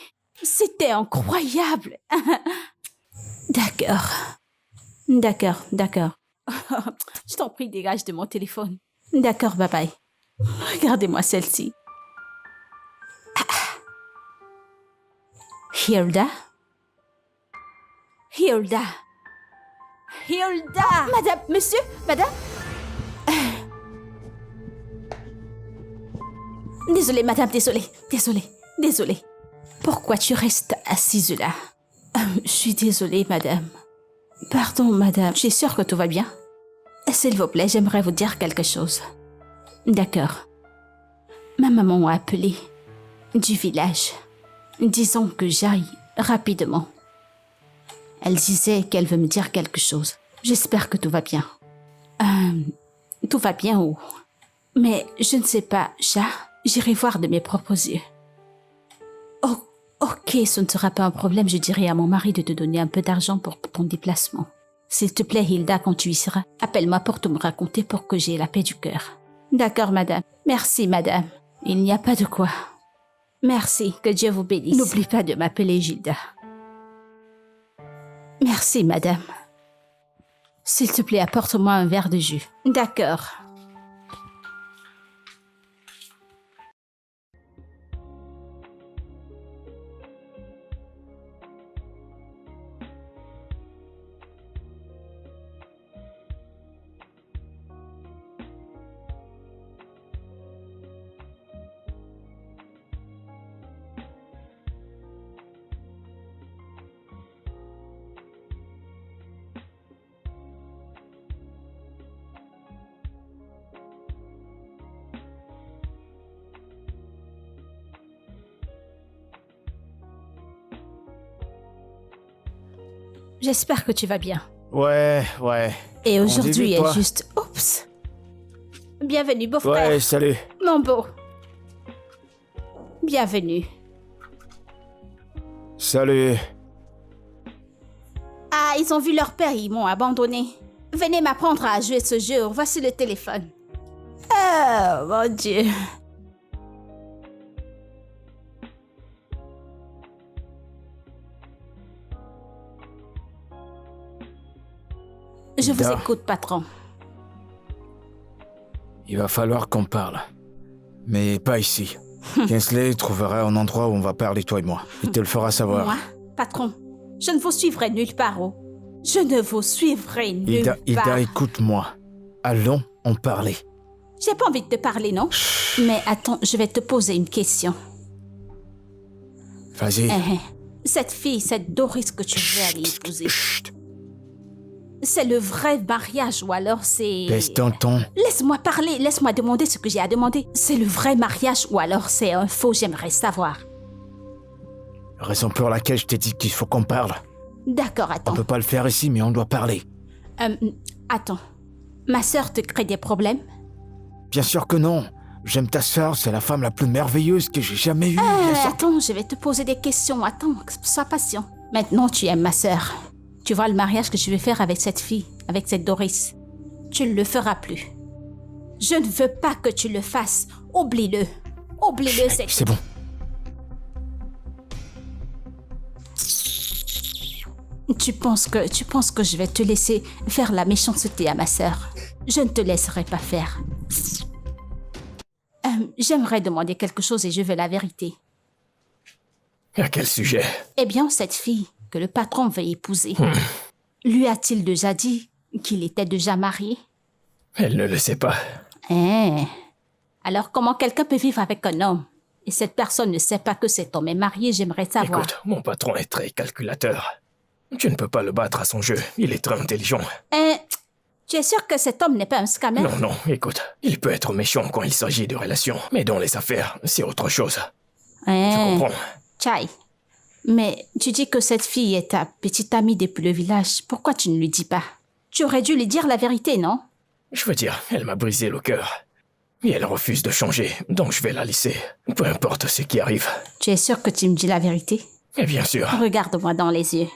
Speaker 1: C'était incroyable. D'accord. Je t'en prie, dégage de mon téléphone. D'accord, bye bye. Regardez-moi celle-ci. Hilda? Madame, monsieur, madame? Désolée, madame, désolée. Pourquoi tu restes assise là? Je suis désolée, madame. Pardon, madame. Je suis sûre que tout va bien? S'il vous plaît, j'aimerais vous dire quelque chose. D'accord. Ma maman m'a appelé du village. Disons que j'aille rapidement. Elle disait qu'elle veut me dire quelque chose. J'espère que tout va bien. Tout va bien où? Mais je ne sais pas, chat. J'irai voir de mes propres yeux. Oh, ok, ce ne sera pas un problème. Je dirai à mon mari de te donner un peu d'argent pour ton déplacement. S'il te plaît, Hilda, quand tu y seras, appelle-moi pour te me raconter pour que j'aie la paix du cœur. D'accord, madame. Merci, madame. Il n'y a pas de quoi. Merci, que Dieu vous bénisse. N'oublie pas de m'appeler Gilda. Merci, madame. S'il te plaît, apporte-moi un verre de jus. D'accord. J'espère que tu vas bien.
Speaker 3: Ouais.
Speaker 1: Et aujourd'hui
Speaker 3: toi
Speaker 1: est juste... Oups. Bienvenue, beau-frère.
Speaker 3: Ouais, salut.
Speaker 1: Mon beau. Bienvenue.
Speaker 3: Salut.
Speaker 1: Ah, ils ont vu leur père, ils m'ont abandonné. Venez m'apprendre à jouer ce jeu. Voici le téléphone. Oh, mon Dieu. Je vous écoute, patron.
Speaker 3: Il va falloir qu'on parle. Mais pas ici. Kinsley trouvera un endroit où on va parler, toi et moi. Il te le fera savoir.
Speaker 1: Moi, patron, je ne vous suivrai nulle part. Oh. Je ne vous suivrai nulle part.
Speaker 3: Ida, écoute-moi. Allons en parler.
Speaker 1: J'ai pas envie de te parler, non? Mais attends, je vais te poser une question.
Speaker 3: Vas-y.
Speaker 1: Cette fille, cette Doris que tu veux aller épouser,
Speaker 3: Chut.
Speaker 1: c'est le vrai mariage ou alors c'est...
Speaker 3: Baisse ton ton.
Speaker 1: Laisse-moi parler, laisse-moi demander ce que j'ai à demander. C'est le vrai mariage ou alors c'est un faux, j'aimerais savoir.
Speaker 3: Raison pour laquelle je t'ai dit qu'il faut qu'on parle.
Speaker 1: D'accord,
Speaker 3: On
Speaker 1: attends.
Speaker 3: peut pas le faire ici, mais on doit parler.
Speaker 1: Attends. Ma sœur te crée des problèmes?
Speaker 3: Bien sûr que non. J'aime ta sœur, c'est la femme la plus merveilleuse que j'ai jamais eue. Bien sûr.
Speaker 1: Attends, je vais te poser des questions. Attends, sois patient. Maintenant, tu aimes ma sœur. Tu vois le mariage que je vais faire avec cette fille, avec cette Doris. Tu ne le feras plus. Je ne veux pas que tu le fasses. Oublie-le. Oublie-le, c'est...
Speaker 3: C'est bon.
Speaker 1: Tu penses que je vais te laisser faire la méchanceté à ma sœur? Je ne te laisserai pas faire. J'aimerais demander quelque chose et je veux la vérité.
Speaker 2: À quel sujet?
Speaker 1: Eh bien, cette fille que le patron veut épouser, lui a-t-il déjà dit qu'il était déjà marié?
Speaker 2: Elle ne le sait pas.
Speaker 1: Alors comment quelqu'un peut vivre avec un homme et cette personne ne sait pas que cet homme est marié? J'aimerais savoir.
Speaker 2: Écoute, mon patron est très calculateur. Tu ne peux pas le battre à son jeu. Il est très intelligent.
Speaker 1: Tu es sûr que cet homme n'est pas un scammer?
Speaker 2: Non, écoute. Il peut être méchant quand il s'agit de relations. Mais dans les affaires, c'est autre chose. Tu comprends?
Speaker 1: Chai. Mais tu dis que cette fille est ta petite amie depuis le village. Pourquoi tu ne lui dis pas? Tu aurais dû lui dire la vérité, non?
Speaker 2: Je veux dire, elle m'a brisé le cœur. Et elle refuse de changer, donc je vais la laisser. Peu importe ce qui arrive.
Speaker 1: Tu es sûr que tu me dis la vérité?
Speaker 2: Et bien sûr.
Speaker 1: Regarde-moi dans les yeux.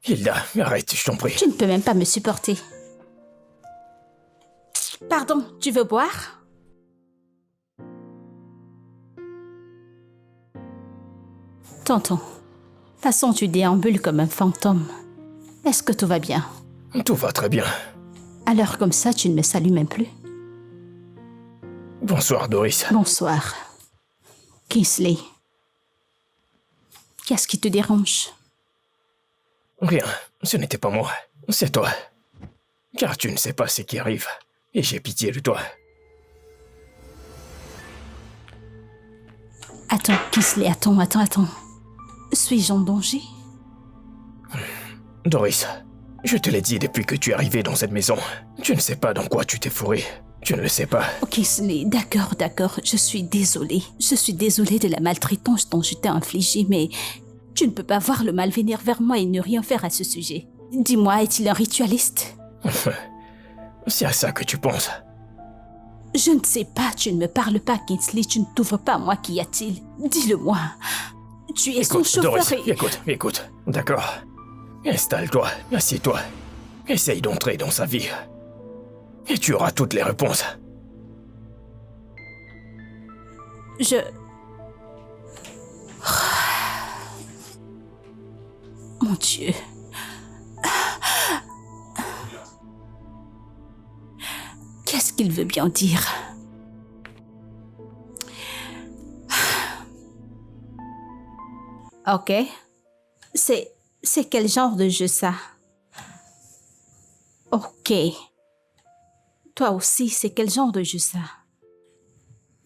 Speaker 2: Hilda, arrête, je t'en prie.
Speaker 1: Tu ne peux même pas me supporter. Pardon, tu veux boire? Tonton, de toute façon tu déambules comme un fantôme. Est-ce que tout va bien?
Speaker 2: Tout va très bien.
Speaker 1: Alors comme ça, tu ne me salues même plus?
Speaker 2: Bonsoir, Doris.
Speaker 1: Bonsoir. Kinsley. Qu'est-ce qui te dérange?
Speaker 2: Rien, ce n'était pas moi, c'est toi. Car tu ne sais pas ce qui arrive, et j'ai pitié de toi.
Speaker 1: Attends, Kinsley, attends. Suis-je en danger?
Speaker 2: Doris, je te l'ai dit depuis que tu es arrivé dans cette maison. Tu ne sais pas dans quoi tu t'es fourré. Tu ne le sais pas.
Speaker 1: Ok, Kinsley, d'accord. Je suis désolée. Je suis désolée de la maltraitance dont je t'ai infligée, mais tu ne peux pas voir le mal venir vers moi et ne rien faire à ce sujet. Dis-moi, est-il un ritualiste?
Speaker 2: C'est à ça que tu penses.
Speaker 1: Je ne sais pas, tu ne me parles pas, Kinsley, tu ne t'ouvres pas à moi, qu'y a-t-il? Dis-le-moi. Tu es son chauffeur
Speaker 2: Doris,
Speaker 1: et...
Speaker 2: écoute, d'accord. Installe-toi, assieds-toi. Essaye d'entrer dans sa vie. Et tu auras toutes les réponses.
Speaker 1: Mon Dieu. Qu'est-ce qu'il veut bien dire? Ok. C'est quel genre de jeu ça? Ok. Toi aussi, c'est quel genre de jeu ça?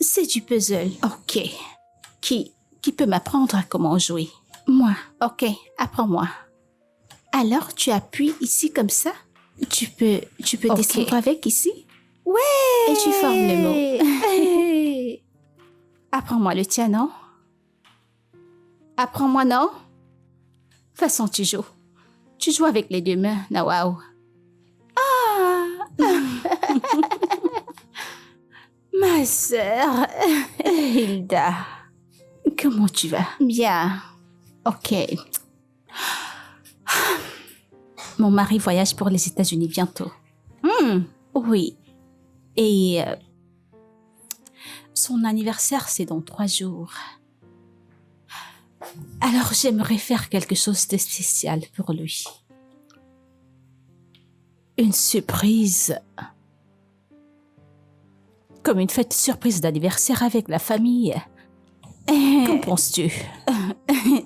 Speaker 1: C'est du puzzle. Ok. Qui peut m'apprendre à comment jouer? Moi. Ok, apprends-moi. Alors, tu appuies ici comme ça? Tu peux descendre avec ici? Ouais! Et tu formes le mot. Apprends-moi le tien, non? Apprends-moi, non? De toute façon, tu joues. Tu joues avec les deux mains, Nawao. Ma sœur, Hilda. Comment tu vas? Bien. Ok. Mon mari voyage pour les États-Unis bientôt. Oui. Et son anniversaire, c'est dans 3 jours. Alors, j'aimerais faire quelque chose de spécial pour lui. Une surprise. Comme une fête surprise d'anniversaire avec la famille. Qu'en penses-tu?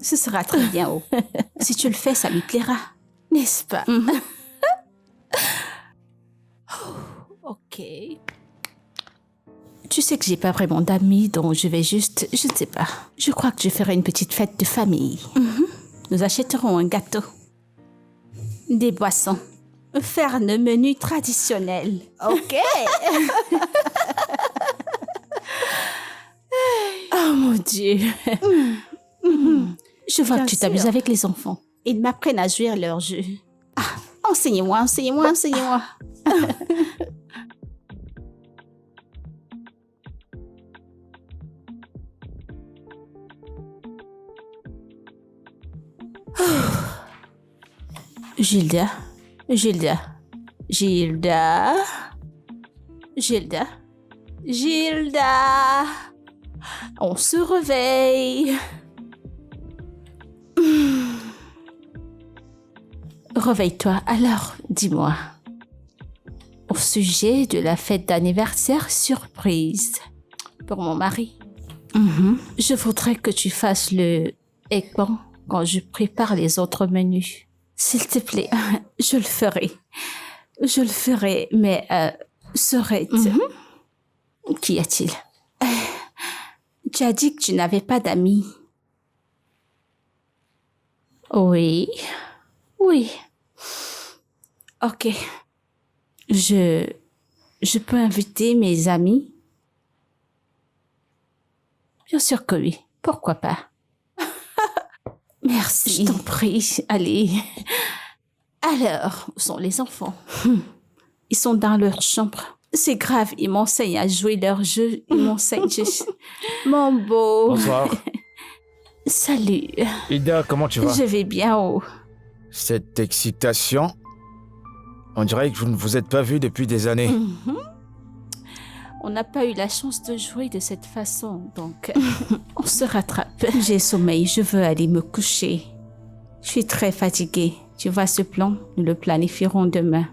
Speaker 1: Ce sera très bien. Oh. Si tu le fais, ça lui plaira. N'est-ce pas? Ok. Tu sais que j'ai pas vraiment d'amis, donc je vais juste... Je ne sais pas. Je crois que je ferai une petite fête de famille. Nous achèterons un gâteau. Des boissons. Faire un menu traditionnel. Ok. Oh mon Dieu. Je vois
Speaker 5: Bien
Speaker 1: que tu t'amuses
Speaker 5: sûr.
Speaker 1: avec les enfants. Ils m'apprennent à jouer à leur jeu. Ah, enseignez-moi. Gilda. On se réveille. Réveille-toi. Alors, dis-moi. Au sujet de la fête d'anniversaire surprise pour mon mari. Je voudrais que tu fasses le écran quand je prépare les autres menus. S'il te plaît, je le ferai, mais serait-ce... Qu'y a-t-il? Tu as dit que tu n'avais pas d'amis. Oui. Ok. Je peux inviter mes amis? Bien sûr que oui. Pourquoi pas? Merci. Je t'en prie. Allez. Alors, où sont les enfants? Ils sont dans leur chambre. C'est grave, ils m'enseignent à jouer leur jeu. Ils m'enseignent. Mon beau.
Speaker 3: Bonsoir.
Speaker 1: Salut.
Speaker 3: Hilda, comment tu vas?
Speaker 1: Je vais bien. Oh.
Speaker 3: Cette excitation, on dirait que vous ne vous êtes pas vus depuis des années.
Speaker 1: On n'a pas eu la chance de jouer de cette façon, donc on se rattrape. J'ai sommeil, je veux aller me coucher. Je suis très fatiguée. Tu vois ce plan? Nous le planifierons demain.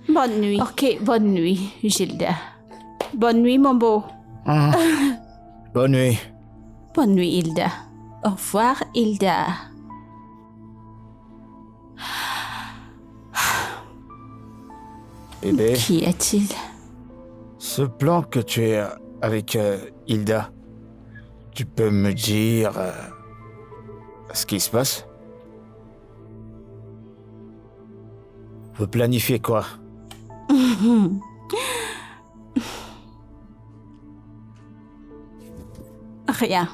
Speaker 1: Bonne nuit. Ok, bonne nuit, Gilda. Bonne nuit, mon beau.
Speaker 3: Bonne nuit.
Speaker 1: Bonne nuit, Hilda. Au revoir, Hilda.
Speaker 3: Bébé,
Speaker 1: Qu'y a-t-il?
Speaker 3: ce plan que tu es avec Hilda, tu peux me dire ce qui se passe? Vous planifiez quoi?
Speaker 1: Rien.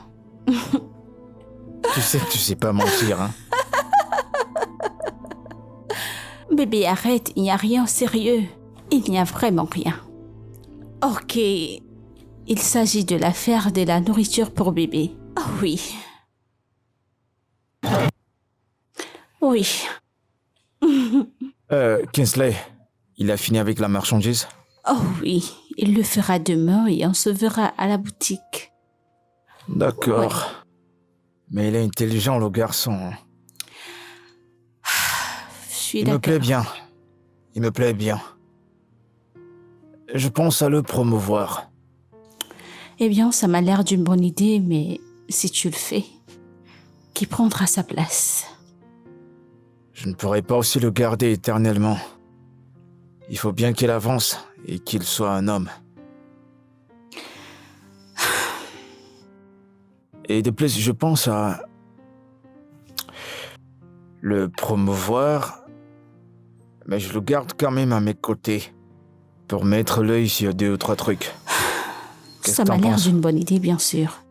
Speaker 3: Tu sais que tu sais pas mentir, hein?
Speaker 1: Bébé, arrête, il n'y a rien au sérieux. Il n'y a vraiment rien. Ok. Il s'agit de l'affaire de la nourriture pour bébé. Oh oui. Oui.
Speaker 3: Kinsley, il a fini avec la marchandise?
Speaker 1: Oh oui. Il le fera demain et on se verra à la boutique.
Speaker 3: D'accord. Mais il est intelligent, le garçon. Hein.
Speaker 1: Je suis
Speaker 3: Il me
Speaker 1: d'accord.
Speaker 3: plaît bien. Il me plaît bien. Je pense à le promouvoir.
Speaker 1: Eh bien, ça m'a l'air d'une bonne idée, mais si tu le fais, qui prendra sa place?
Speaker 3: Je ne pourrai pas aussi le garder éternellement. Il faut bien qu'il avance et qu'il soit un homme. Et de plus, je pense à le promouvoir, mais je le garde quand même à mes côtés pour mettre l'œil sur 2 ou 3 trucs. Qu'est-ce
Speaker 1: Ça
Speaker 3: que
Speaker 1: m'a
Speaker 3: t'en
Speaker 1: l'air
Speaker 3: penses?
Speaker 1: d'une bonne idée, bien sûr.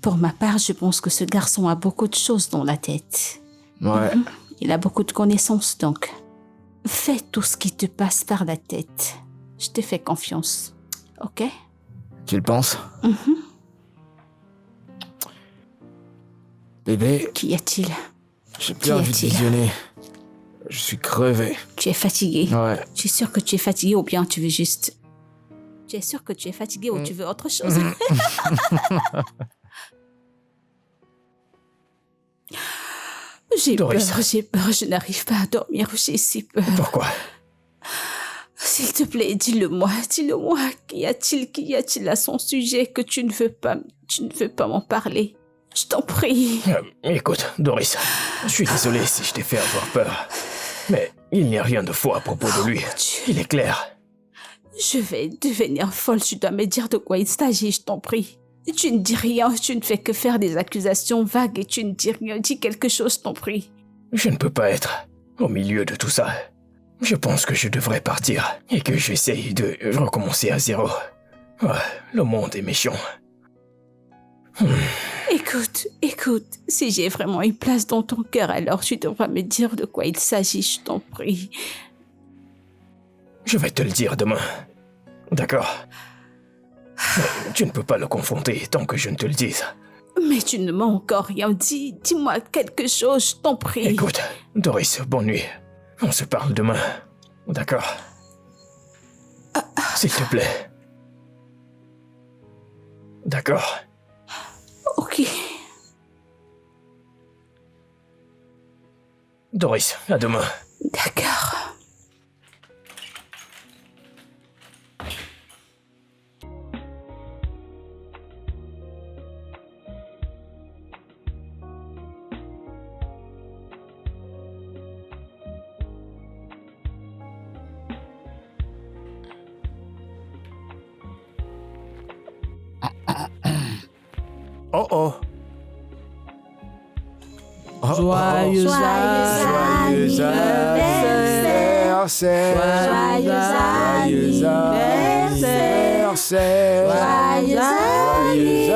Speaker 1: Pour ma part, je pense que ce garçon a beaucoup de choses dans la tête.
Speaker 3: Ouais,
Speaker 1: Il a beaucoup de connaissances, donc. Fais tout ce qui te passe par la tête. Je te fais confiance. Ok?
Speaker 3: tu le penses? Bébé,
Speaker 1: Qu'y a-t-il?
Speaker 3: j'ai
Speaker 1: Qu'y
Speaker 3: plus envie de
Speaker 1: a-t-il?
Speaker 3: visionner. Je suis crevé.
Speaker 1: Tu es fatigué.
Speaker 3: Ouais.
Speaker 1: Tu es sûr que tu es fatigué ou bien tu veux juste... Tu es sûr que tu es fatigué ou tu veux autre chose? J'ai peur,
Speaker 2: Doris.
Speaker 1: j'ai peur, je n'arrive pas à dormir, j'ai si peur.
Speaker 2: Pourquoi?
Speaker 1: S'il te plaît, dis-le-moi. Qu'y a-t-il à son sujet que tu ne veux pas m'en parler? Je t'en prie.
Speaker 2: Écoute, Doris, je suis désolé si je t'ai fait avoir peur. Mais il n'y a rien de faux à propos de lui. Il est clair.
Speaker 1: Je vais devenir folle, tu dois me dire de quoi il s'agit, je t'en prie. Tu ne dis rien, tu ne fais que faire des accusations vagues et tu ne dis rien, dis quelque chose, je t'en prie.
Speaker 2: Je ne peux pas être au milieu de tout ça. Je pense que je devrais partir et que j'essaye de recommencer à zéro. Ah, le monde est méchant.
Speaker 1: Écoute, si j'ai vraiment une place dans ton cœur, alors tu devras me dire de quoi il s'agit, je t'en prie.
Speaker 2: Je vais te le dire demain. D'accord? Mais tu ne peux pas le confronter tant que je ne te le dise.
Speaker 1: Mais tu ne m'as encore rien dit, dis-moi quelque chose, je t'en prie.
Speaker 2: Écoute, Doris, bonne nuit. On se parle demain. D'accord? S'il te plaît. D'accord?
Speaker 1: Ok.
Speaker 2: Doris, à demain.
Speaker 1: D'accord.
Speaker 3: Oh oh. Oh,
Speaker 4: Joyeux
Speaker 3: Joyeux anniversaire.
Speaker 4: Joyeux anniversaire.
Speaker 3: Joyeux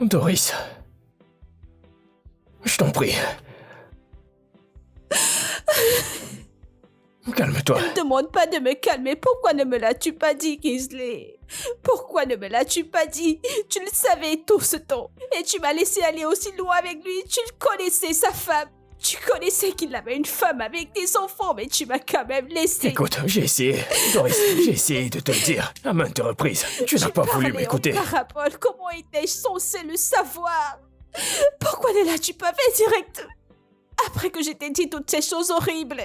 Speaker 2: Doris. Je t'en prie. Calme-toi.
Speaker 1: Ne demande pas de me calmer. Pourquoi ne me l'as-tu pas dit, Kingsley? Pourquoi ne me l'as-tu pas dit? Tu le savais tout ce temps. Et tu m'as laissé aller aussi loin avec lui. Tu connaissais sa femme. Tu connaissais qu'il avait une femme avec des enfants, mais tu m'as quand même laissé.
Speaker 2: Écoute, j'ai essayé. Doris, j'ai essayé de te le dire à maintes reprises. Tu n'as pas voulu m'écouter.
Speaker 1: Parabole, comment étais-je censé le savoir? Pourquoi ne l'as-tu pas fait direct? Après que je t'ai dit toutes ces choses horribles.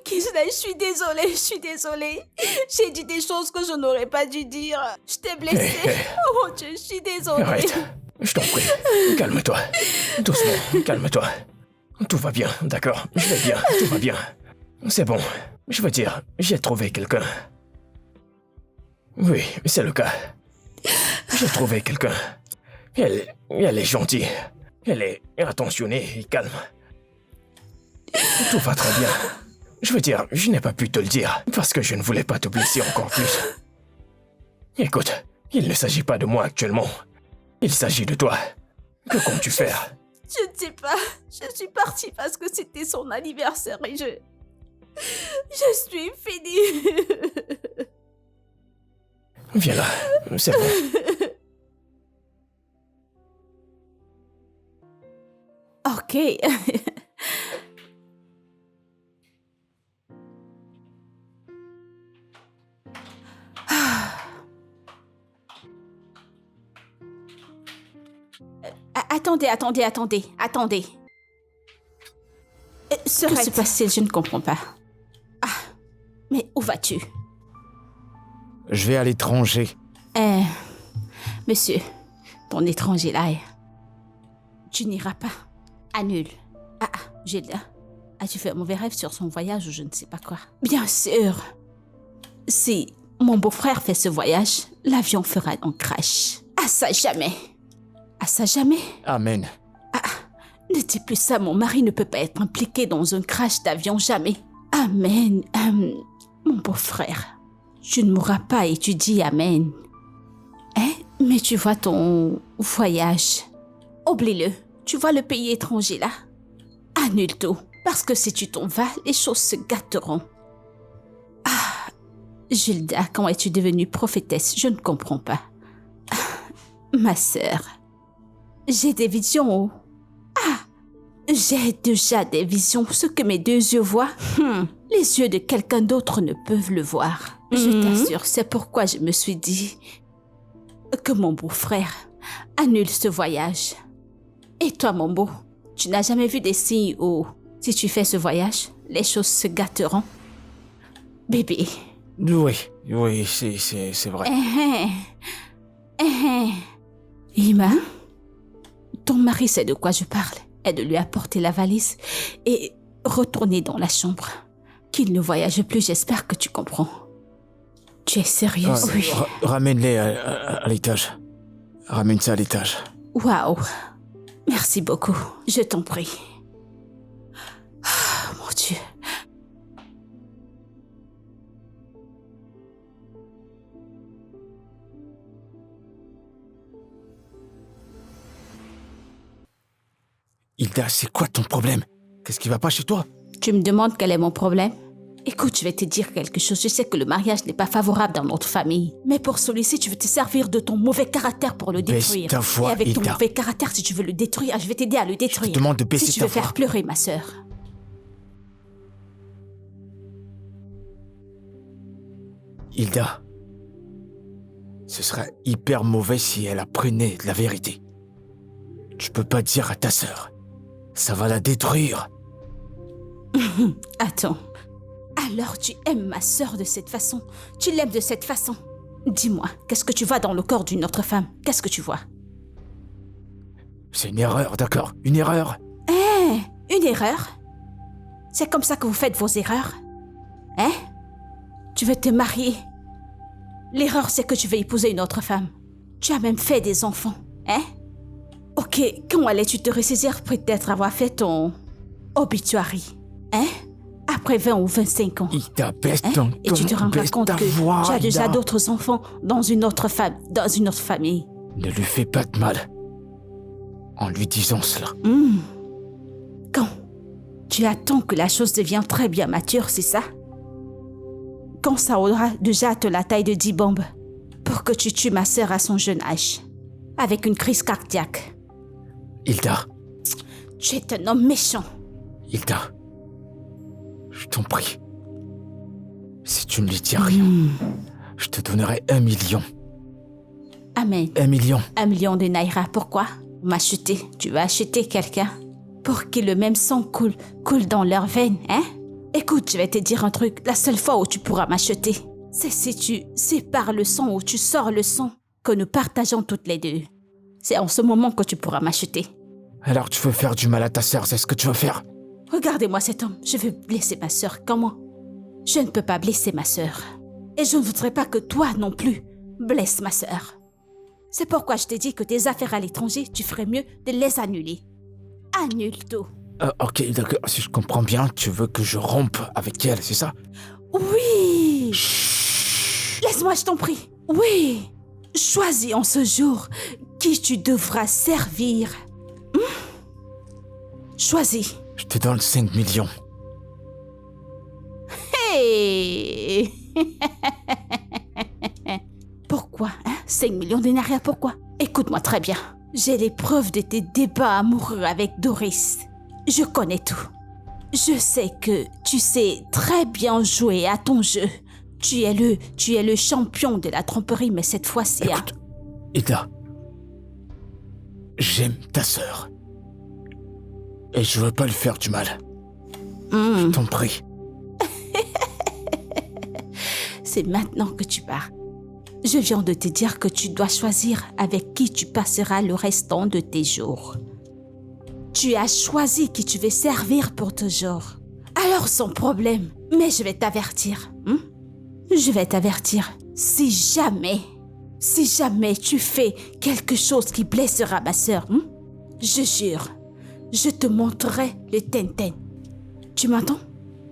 Speaker 1: Kingsley, je suis désolée. J'ai dit des choses que je n'aurais pas dû dire. Je t'ai blessée. Oh mon Dieu, je suis désolée.
Speaker 2: Arrête. Je t'en prie. Calme-toi. Doucement, calme-toi. Tout va bien, d'accord? Je vais bien, tout va bien. C'est bon. Je veux dire, j'ai trouvé quelqu'un. Oui, c'est le cas. J'ai trouvé quelqu'un. Elle est gentille. Elle est attentionnée et calme. Tout va très bien. Je veux dire, je n'ai pas pu te le dire parce que je ne voulais pas te blesser encore plus. Écoute, il ne s'agit pas de moi actuellement. Il s'agit de toi. Que comptes-tu faire?
Speaker 1: Je ne sais pas. Je suis partie parce que c'était son anniversaire et je suis finie.
Speaker 2: Viens là, c'est bon.
Speaker 1: Ok. Attendez. Que se passe-t-il? Je ne comprends pas. Ah, mais où vas-tu?
Speaker 3: Je vais à l'étranger.
Speaker 1: Monsieur, ton étranger là, tu n'iras pas. Annule. Gilda, as-tu fait un mauvais rêve sur son voyage ou je ne sais pas quoi? Bien sûr. Si mon beau-frère fait ce voyage, l'avion fera un crash. À ça jamais. À ça jamais.
Speaker 3: Amen.
Speaker 1: Ne dis plus ça, mon mari ne peut pas être impliqué dans un crash d'avion, jamais. Amen. Mon beau-frère, tu ne mourras pas et tu dis Amen. Mais tu vois ton voyage. Oublie-le. Tu vois le pays étranger là? Annule tout. Parce que si tu t'en vas, les choses se gâteront. Gilda, quand es-tu devenue prophétesse? Je ne comprends pas. Ma sœur, j'ai des visions. J'ai déjà des visions. Ce que mes 2 yeux voient, les yeux de quelqu'un d'autre ne peuvent le voir. Je t'assure, c'est pourquoi je me suis dit que mon beau-frère annule ce voyage. Et toi, mon beau, tu n'as jamais vu des signes où, si tu fais ce voyage, les choses se gâteront? Bébé.
Speaker 3: Oui, c'est vrai.
Speaker 1: Ima, ton mari sait de quoi je parle. Et de lui apporter la valise et retourner dans la chambre. Qu'il ne voyage plus, j'espère que tu comprends. Tu es sérieuse? Oui.
Speaker 3: Ramène-les à l'étage. Ramène ça à l'étage.
Speaker 1: Waouh. Merci beaucoup. Je t'en prie. Mon Dieu.
Speaker 3: Hilda, c'est quoi ton problème? Qu'est-ce qui va pas chez toi?
Speaker 1: Tu me demandes quel est mon problème? Écoute, je vais te dire quelque chose. Je sais que le mariage n'est pas favorable dans notre famille. Mais pour celui-ci, tu veux te servir de ton mauvais caractère pour le détruire.
Speaker 3: Baisse ta voix,
Speaker 1: et avec ton
Speaker 3: Hilda.
Speaker 1: mauvais caractère, si tu veux le détruire, je vais t'aider à le détruire.
Speaker 3: Je te demande de baisser
Speaker 1: si tu
Speaker 3: ta
Speaker 1: veux faire
Speaker 3: voix.
Speaker 1: pleurer ma sœur.
Speaker 3: Hilda, ce serait hyper mauvais si elle apprenait la vérité. Tu peux pas dire à ta sœur. Ça va la détruire.
Speaker 1: Attends. Alors tu aimes ma sœur de cette façon? Tu l'aimes de cette façon? Dis-moi, qu'est-ce que tu vois dans le corps d'une autre femme? Qu'est-ce que tu vois?
Speaker 3: C'est une erreur, d'accord? Une erreur.
Speaker 1: Une erreur? C'est comme ça que vous faites vos erreurs? Tu veux te marier? L'erreur, c'est que tu veux épouser une autre femme. Tu as même fait des enfants, Ok, quand allais-tu te ressaisir peut-être avoir fait ton obituary? Après 20 ou 25 ans.
Speaker 3: Hilda, baisse ton
Speaker 1: Et tu te
Speaker 3: ton,
Speaker 1: rendras
Speaker 3: baisse
Speaker 1: compte
Speaker 3: ta
Speaker 1: que
Speaker 3: voix,
Speaker 1: tu as déjà
Speaker 3: Hilda.
Speaker 1: d'autres enfants dans une autre famille.
Speaker 3: Ne lui fais pas de mal. En lui disant cela.
Speaker 1: Quand tu attends que la chose devienne très bien mature, c'est ça? Quand ça aura déjà atteint la taille de 10 bombes pour que tu tues ma sœur à son jeune âge, avec une crise cardiaque.
Speaker 3: Hilda,
Speaker 1: Tu es un homme méchant.
Speaker 3: Hilda, je t'en prie. Si tu ne lui dis rien, je te donnerai 1 million.
Speaker 1: Amen.
Speaker 3: 1 million.
Speaker 1: 1 million de naira, pourquoi? M'acheter. Tu vas acheter quelqu'un pour que le même sang coule dans leurs veines, Écoute, je vais te dire un truc. La seule fois où tu pourras m'acheter, c'est si tu sépares le sang ou tu sors le sang que nous partageons toutes les deux. C'est en ce moment que tu pourras m'acheter.
Speaker 3: Alors tu veux faire du mal à ta sœur, c'est ce que tu veux faire?
Speaker 1: Regardez-moi cet homme. Je veux blesser ma sœur. Comment? Je ne peux pas blesser ma sœur. Et je ne voudrais pas que toi non plus blesses ma sœur. C'est pourquoi je t'ai dit que tes affaires à l'étranger, tu ferais mieux de les annuler. Annule tout.
Speaker 3: Ok, d'accord. Si je comprends bien, tu veux que je rompe avec elle, c'est ça?
Speaker 1: Oui. Laisse-moi, je t'en prie. Oui. Choisis en ce jour qui tu devras servir Choisis.
Speaker 3: Je te donne 5 millions.
Speaker 1: Hey! Pourquoi, hein? 5 millions de dinars, pourquoi? Écoute-moi très bien. J'ai les preuves de tes débats amoureux avec Doris. Je connais tout. Je sais que tu sais très bien jouer à ton jeu. Tu es le champion de la tromperie, mais cette fois-ci...
Speaker 3: Écoute, Hilda, j'aime ta sœur. Et je veux pas lui faire du mal. Je t'en prie.
Speaker 1: C'est maintenant que tu pars. Je viens de te dire que tu dois choisir avec qui tu passeras le restant de tes jours. Tu as choisi qui tu veux servir pour toujours. Alors sans problème, mais je vais t'avertir. Je vais t'avertir. Si jamais tu fais quelque chose qui blessera ma sœur, je jure, je te montrerai le Tintin. Tu m'entends?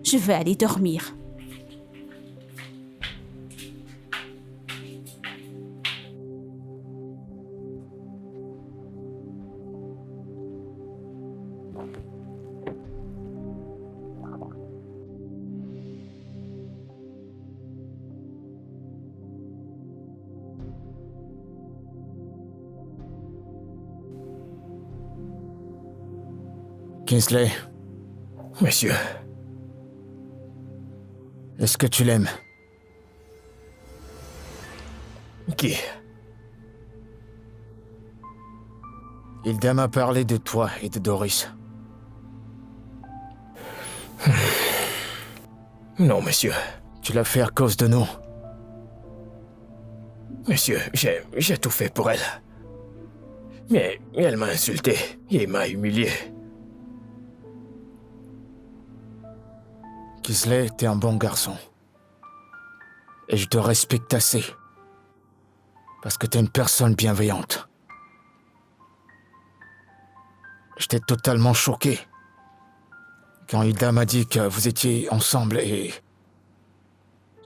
Speaker 1: Je vais aller dormir.
Speaker 3: Kingsley,
Speaker 2: Monsieur,
Speaker 3: est-ce que tu l'aimes?
Speaker 2: qui?
Speaker 3: Hilda m'a parlé de toi et de Doris.
Speaker 2: Non, monsieur.
Speaker 3: Tu l'as fait à cause de nous.
Speaker 2: Monsieur, j'ai tout fait pour elle. Mais elle m'a insulté et m'a humilié.
Speaker 3: Kingsley, t'es un bon garçon. Et je te respecte assez. Parce que t'es une personne bienveillante. J'étais totalement choqué quand Hilda m'a dit que vous étiez ensemble et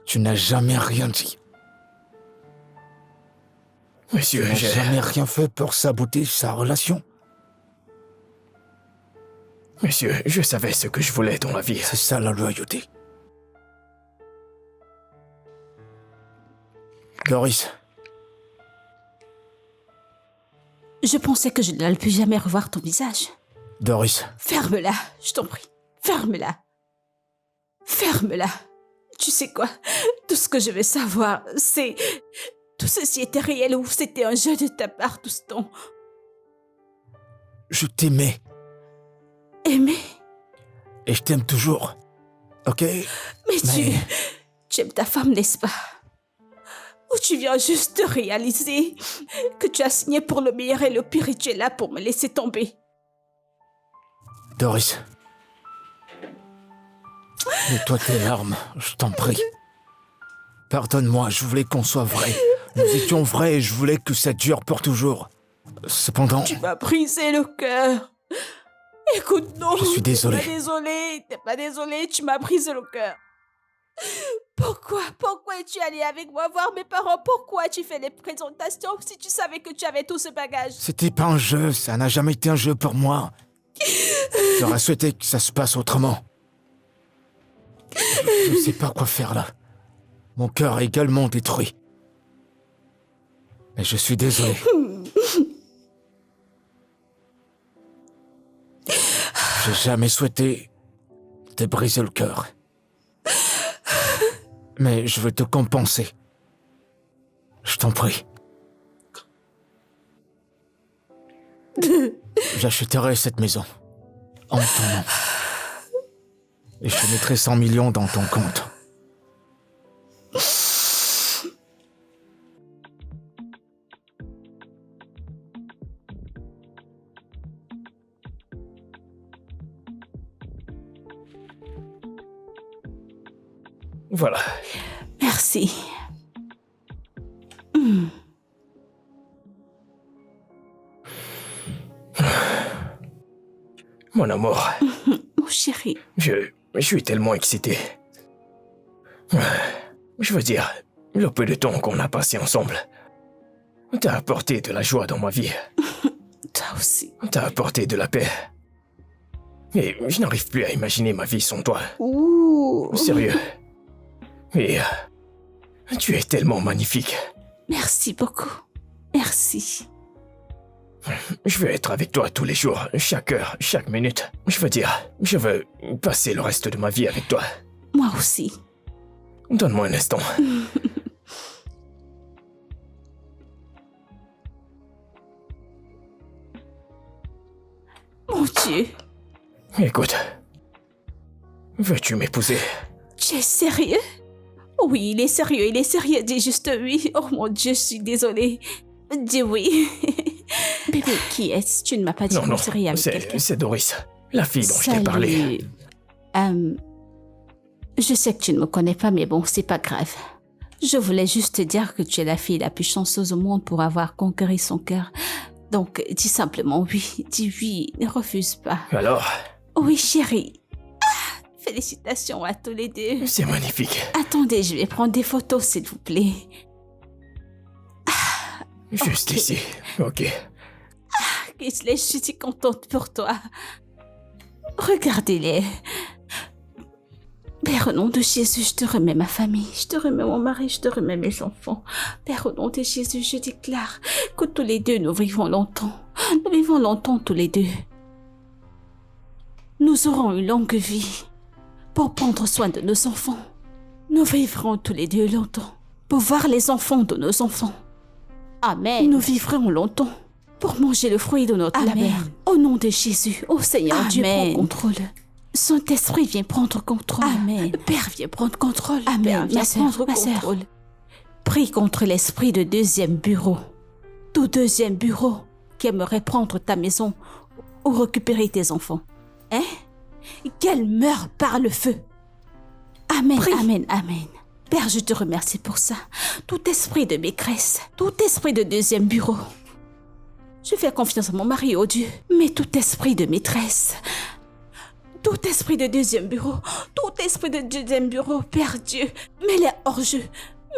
Speaker 3: tu n'as jamais rien dit.
Speaker 2: Monsieur,
Speaker 3: Tu n'as jamais rien fait pour saboter sa relation.
Speaker 2: Monsieur, je savais ce que je voulais dans la vie.
Speaker 3: C'est ça la loyauté. Doris,
Speaker 1: Je pensais que je n'allais plus jamais revoir ton visage.
Speaker 3: Doris,
Speaker 1: Ferme-la, je t'en prie. Ferme-la. Ferme-la. Tu sais quoi? Tout ce que je veux savoir, c'est... Tout ceci était réel ou c'était un jeu de ta part tout ce temps?
Speaker 3: je t'aimais
Speaker 1: Aimer?
Speaker 3: et je t'aime toujours. Ok?
Speaker 1: Mais tu aimes ta femme, n'est-ce pas? Ou tu viens juste de réaliser que tu as signé pour le meilleur et le pire et tu es là pour me laisser tomber?
Speaker 3: Doris, nettoie tes larmes, je t'en prie. Pardonne-moi, je voulais qu'on soit vrais. Nous étions vrais et je voulais que ça dure pour toujours. Cependant,
Speaker 1: Tu m'as brisé le cœur. Écoute, non.
Speaker 3: Je suis désolé.
Speaker 1: T'es pas désolé, tu m'as brisé le cœur. Pourquoi es-tu allé avec moi voir mes parents? Pourquoi as-tu fait les présentations si tu savais que tu avais tout ce bagage?
Speaker 3: c'était pas un jeu, ça n'a jamais été un jeu pour moi. J'aurais souhaité que ça se passe autrement. Je ne sais pas quoi faire là. Mon cœur est également détruit. Mais je suis désolé. J'ai jamais souhaité te briser le cœur. Mais je veux te compenser. Je t'en prie. J'achèterai cette maison. En ton nom. Et je te mettrai 100 millions dans ton compte.
Speaker 2: Voilà.
Speaker 1: Merci.
Speaker 2: Mon amour,
Speaker 1: Mon chéri.
Speaker 2: je suis tellement excité. Je veux dire, le peu de temps qu'on a passé ensemble, t'as apporté de la joie dans ma vie.
Speaker 1: Toi aussi.
Speaker 2: T'as apporté de la paix. Et je n'arrive plus à imaginer ma vie sans toi.
Speaker 1: Ouh.
Speaker 2: Sérieux. Et tu es tellement magnifique.
Speaker 1: Merci beaucoup. Merci.
Speaker 2: Je veux être avec toi tous les jours, chaque heure, chaque minute. Je veux passer le reste de ma vie avec toi.
Speaker 1: Moi aussi.
Speaker 2: Donne-moi un instant.
Speaker 1: Mon Dieu.
Speaker 2: Écoute, veux-tu m'épouser?
Speaker 1: Tu es sérieux? Oui, il est sérieux, dis juste oui. Oh mon Dieu, je suis désolée. Dis oui. Bébé, qui est-ce? Tu ne m'as pas dit
Speaker 2: Non,
Speaker 1: qu'on serait avec
Speaker 2: c'est
Speaker 1: quelqu'un.
Speaker 2: Doris, la fille dont je t'ai
Speaker 1: Salut.
Speaker 2: parlé.
Speaker 1: Je sais que tu ne me connais pas, mais bon, c'est pas grave. Je voulais juste te dire que tu es la fille la plus chanceuse au monde pour avoir conquéri son cœur. Donc, dis simplement oui. Dis oui, ne refuse pas.
Speaker 2: Alors,
Speaker 1: Oui, chérie. Ah, félicitations à tous les deux.
Speaker 2: c'est magnifique.
Speaker 1: Attendez, je vais prendre des photos, s'il vous plaît.
Speaker 2: Juste
Speaker 1: Ok.
Speaker 2: ici, ok.
Speaker 1: Kingsley, je suis si contente pour toi. Regardez-les. Père, au nom de Jésus, je te remets ma famille, je te remets mon mari, je te remets mes enfants. Père, au nom de Jésus, je déclare que tous les deux, nous vivons longtemps. Nous vivons longtemps tous les deux. Nous aurons une longue vie pour prendre soin de nos enfants. Nous vivrons tous les deux longtemps pour voir les enfants de nos enfants.
Speaker 5: Amen.
Speaker 1: Nous vivrons longtemps pour manger le fruit de notre
Speaker 5: Amen.
Speaker 1: labeur. Au nom de Jésus, ô Seigneur, Dieu
Speaker 5: Amen.
Speaker 1: prend contrôle. Saint-Esprit vient prendre contrôle.
Speaker 5: Amen.
Speaker 1: Père vient prendre contrôle.
Speaker 5: Amen.
Speaker 1: Père
Speaker 5: Ma
Speaker 1: vient
Speaker 5: sœur,
Speaker 1: prendre
Speaker 5: ma sœur.
Speaker 1: contrôle. Prie contre l'esprit de deuxième bureau. Tout deuxième bureau qui aimerait prendre ta maison ou récupérer tes enfants. Hein? Qu'elle meure par le feu.
Speaker 5: Amen.
Speaker 1: Prie.
Speaker 5: Amen. Amen.
Speaker 1: Père, je te remercie pour ça. Tout esprit de maîtresse, tout esprit de deuxième bureau. Je fais confiance à mon mari, oh Dieu. Mais tout esprit de maîtresse, tout esprit de deuxième bureau, tout esprit de deuxième bureau, Père Dieu, mets-les hors jeu.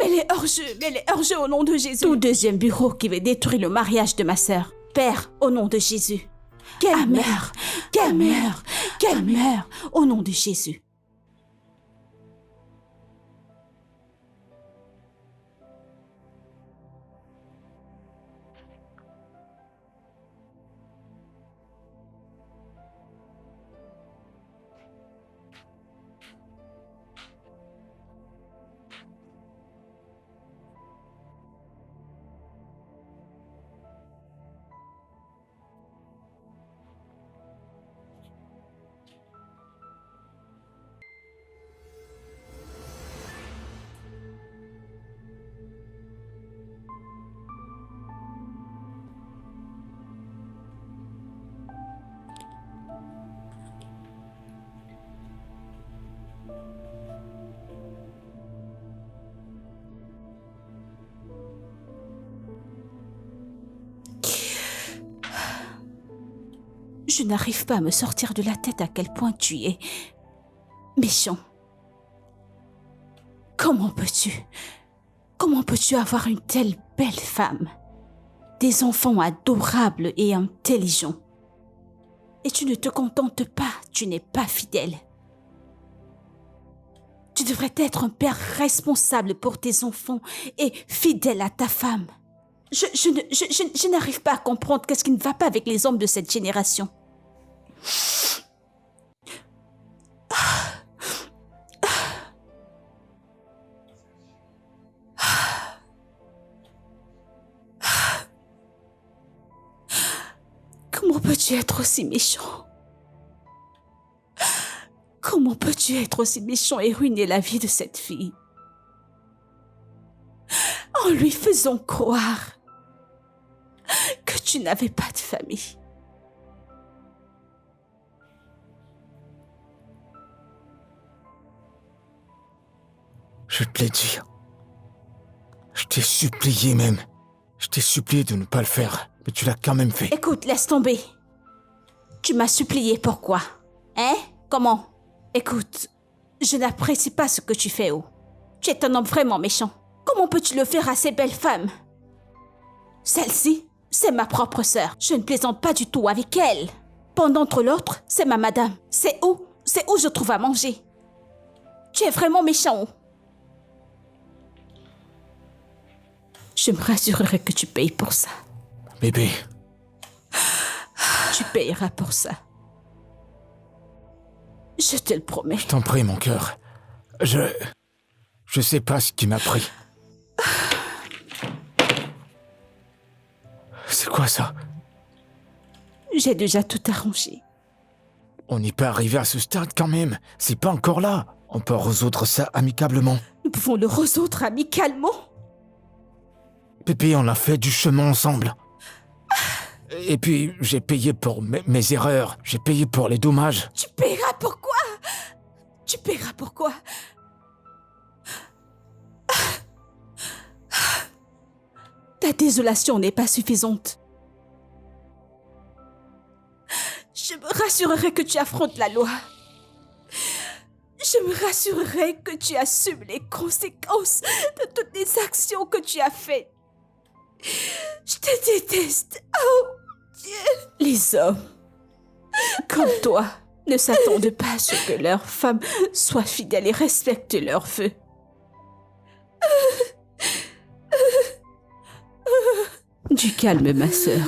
Speaker 1: Mets-les hors jeu, mets-les hors jeu au nom de Jésus. Tout deuxième bureau qui veut détruire le mariage de ma sœur. Père, au nom de Jésus. Qu'elle
Speaker 5: Amen.
Speaker 1: meure, qu'elle
Speaker 5: Amen.
Speaker 1: meure, qu'elle meure, au nom de Jésus. Je n'arrive pas à me sortir de la tête à quel point tu es méchant. Comment peux-tu avoir une telle belle femme, des enfants adorables et intelligents, et tu ne te contentes pas, tu n'es pas fidèle. Tu devrais être un père responsable pour tes enfants et fidèle à ta femme. Je n'arrive pas à comprendre qu'est-ce qui ne va pas avec les hommes de cette génération. Comment peux-tu être aussi méchant? Comment peux-tu être aussi méchant et ruiner la vie de cette fille? En lui faisant croire que tu n'avais pas de famille.
Speaker 3: Je te l'ai dit. Je t'ai supplié même. Je t'ai supplié de ne pas le faire, mais tu l'as quand même fait.
Speaker 1: Écoute, laisse tomber. Tu m'as supplié pourquoi? Hein? Comment? Écoute, je n'apprécie pas ce que tu fais, oh. Tu es un homme vraiment méchant. Comment peux-tu le faire à ces belles femmes? Celle-ci, c'est ma propre sœur. Je ne plaisante pas du tout avec elle. Pendant que l'autre, c'est ma madame. C'est où je trouve à manger. Tu es vraiment méchant. Je me rassurerai que tu payes pour ça.
Speaker 3: Bébé,
Speaker 1: Tu payeras pour ça. Je te le promets.
Speaker 3: je t'en prie, mon cœur. Je sais pas ce qui m'a pris. C'est quoi ça?
Speaker 1: J'ai déjà tout arrangé.
Speaker 3: On n'est pas arrivé à ce stade quand même. C'est pas encore là. On peut résoudre ça amicablement.
Speaker 1: Nous pouvons le résoudre amicalement.
Speaker 3: Bébé, on a fait du chemin ensemble. Et puis, j'ai payé pour mes erreurs. J'ai payé pour les dommages.
Speaker 1: Tu paieras pourquoi? Tu paieras pourquoi? Ta désolation n'est pas suffisante. Je me rassurerai que tu affrontes la loi. Je me rassurerai que tu assumes les conséquences de toutes les actions que tu as faites. Je te déteste. Oh, Dieu. Les hommes, comme toi, ne s'attendent pas à ce que leurs femmes soient fidèles et respectent leurs vœux. Du calme, ma sœur.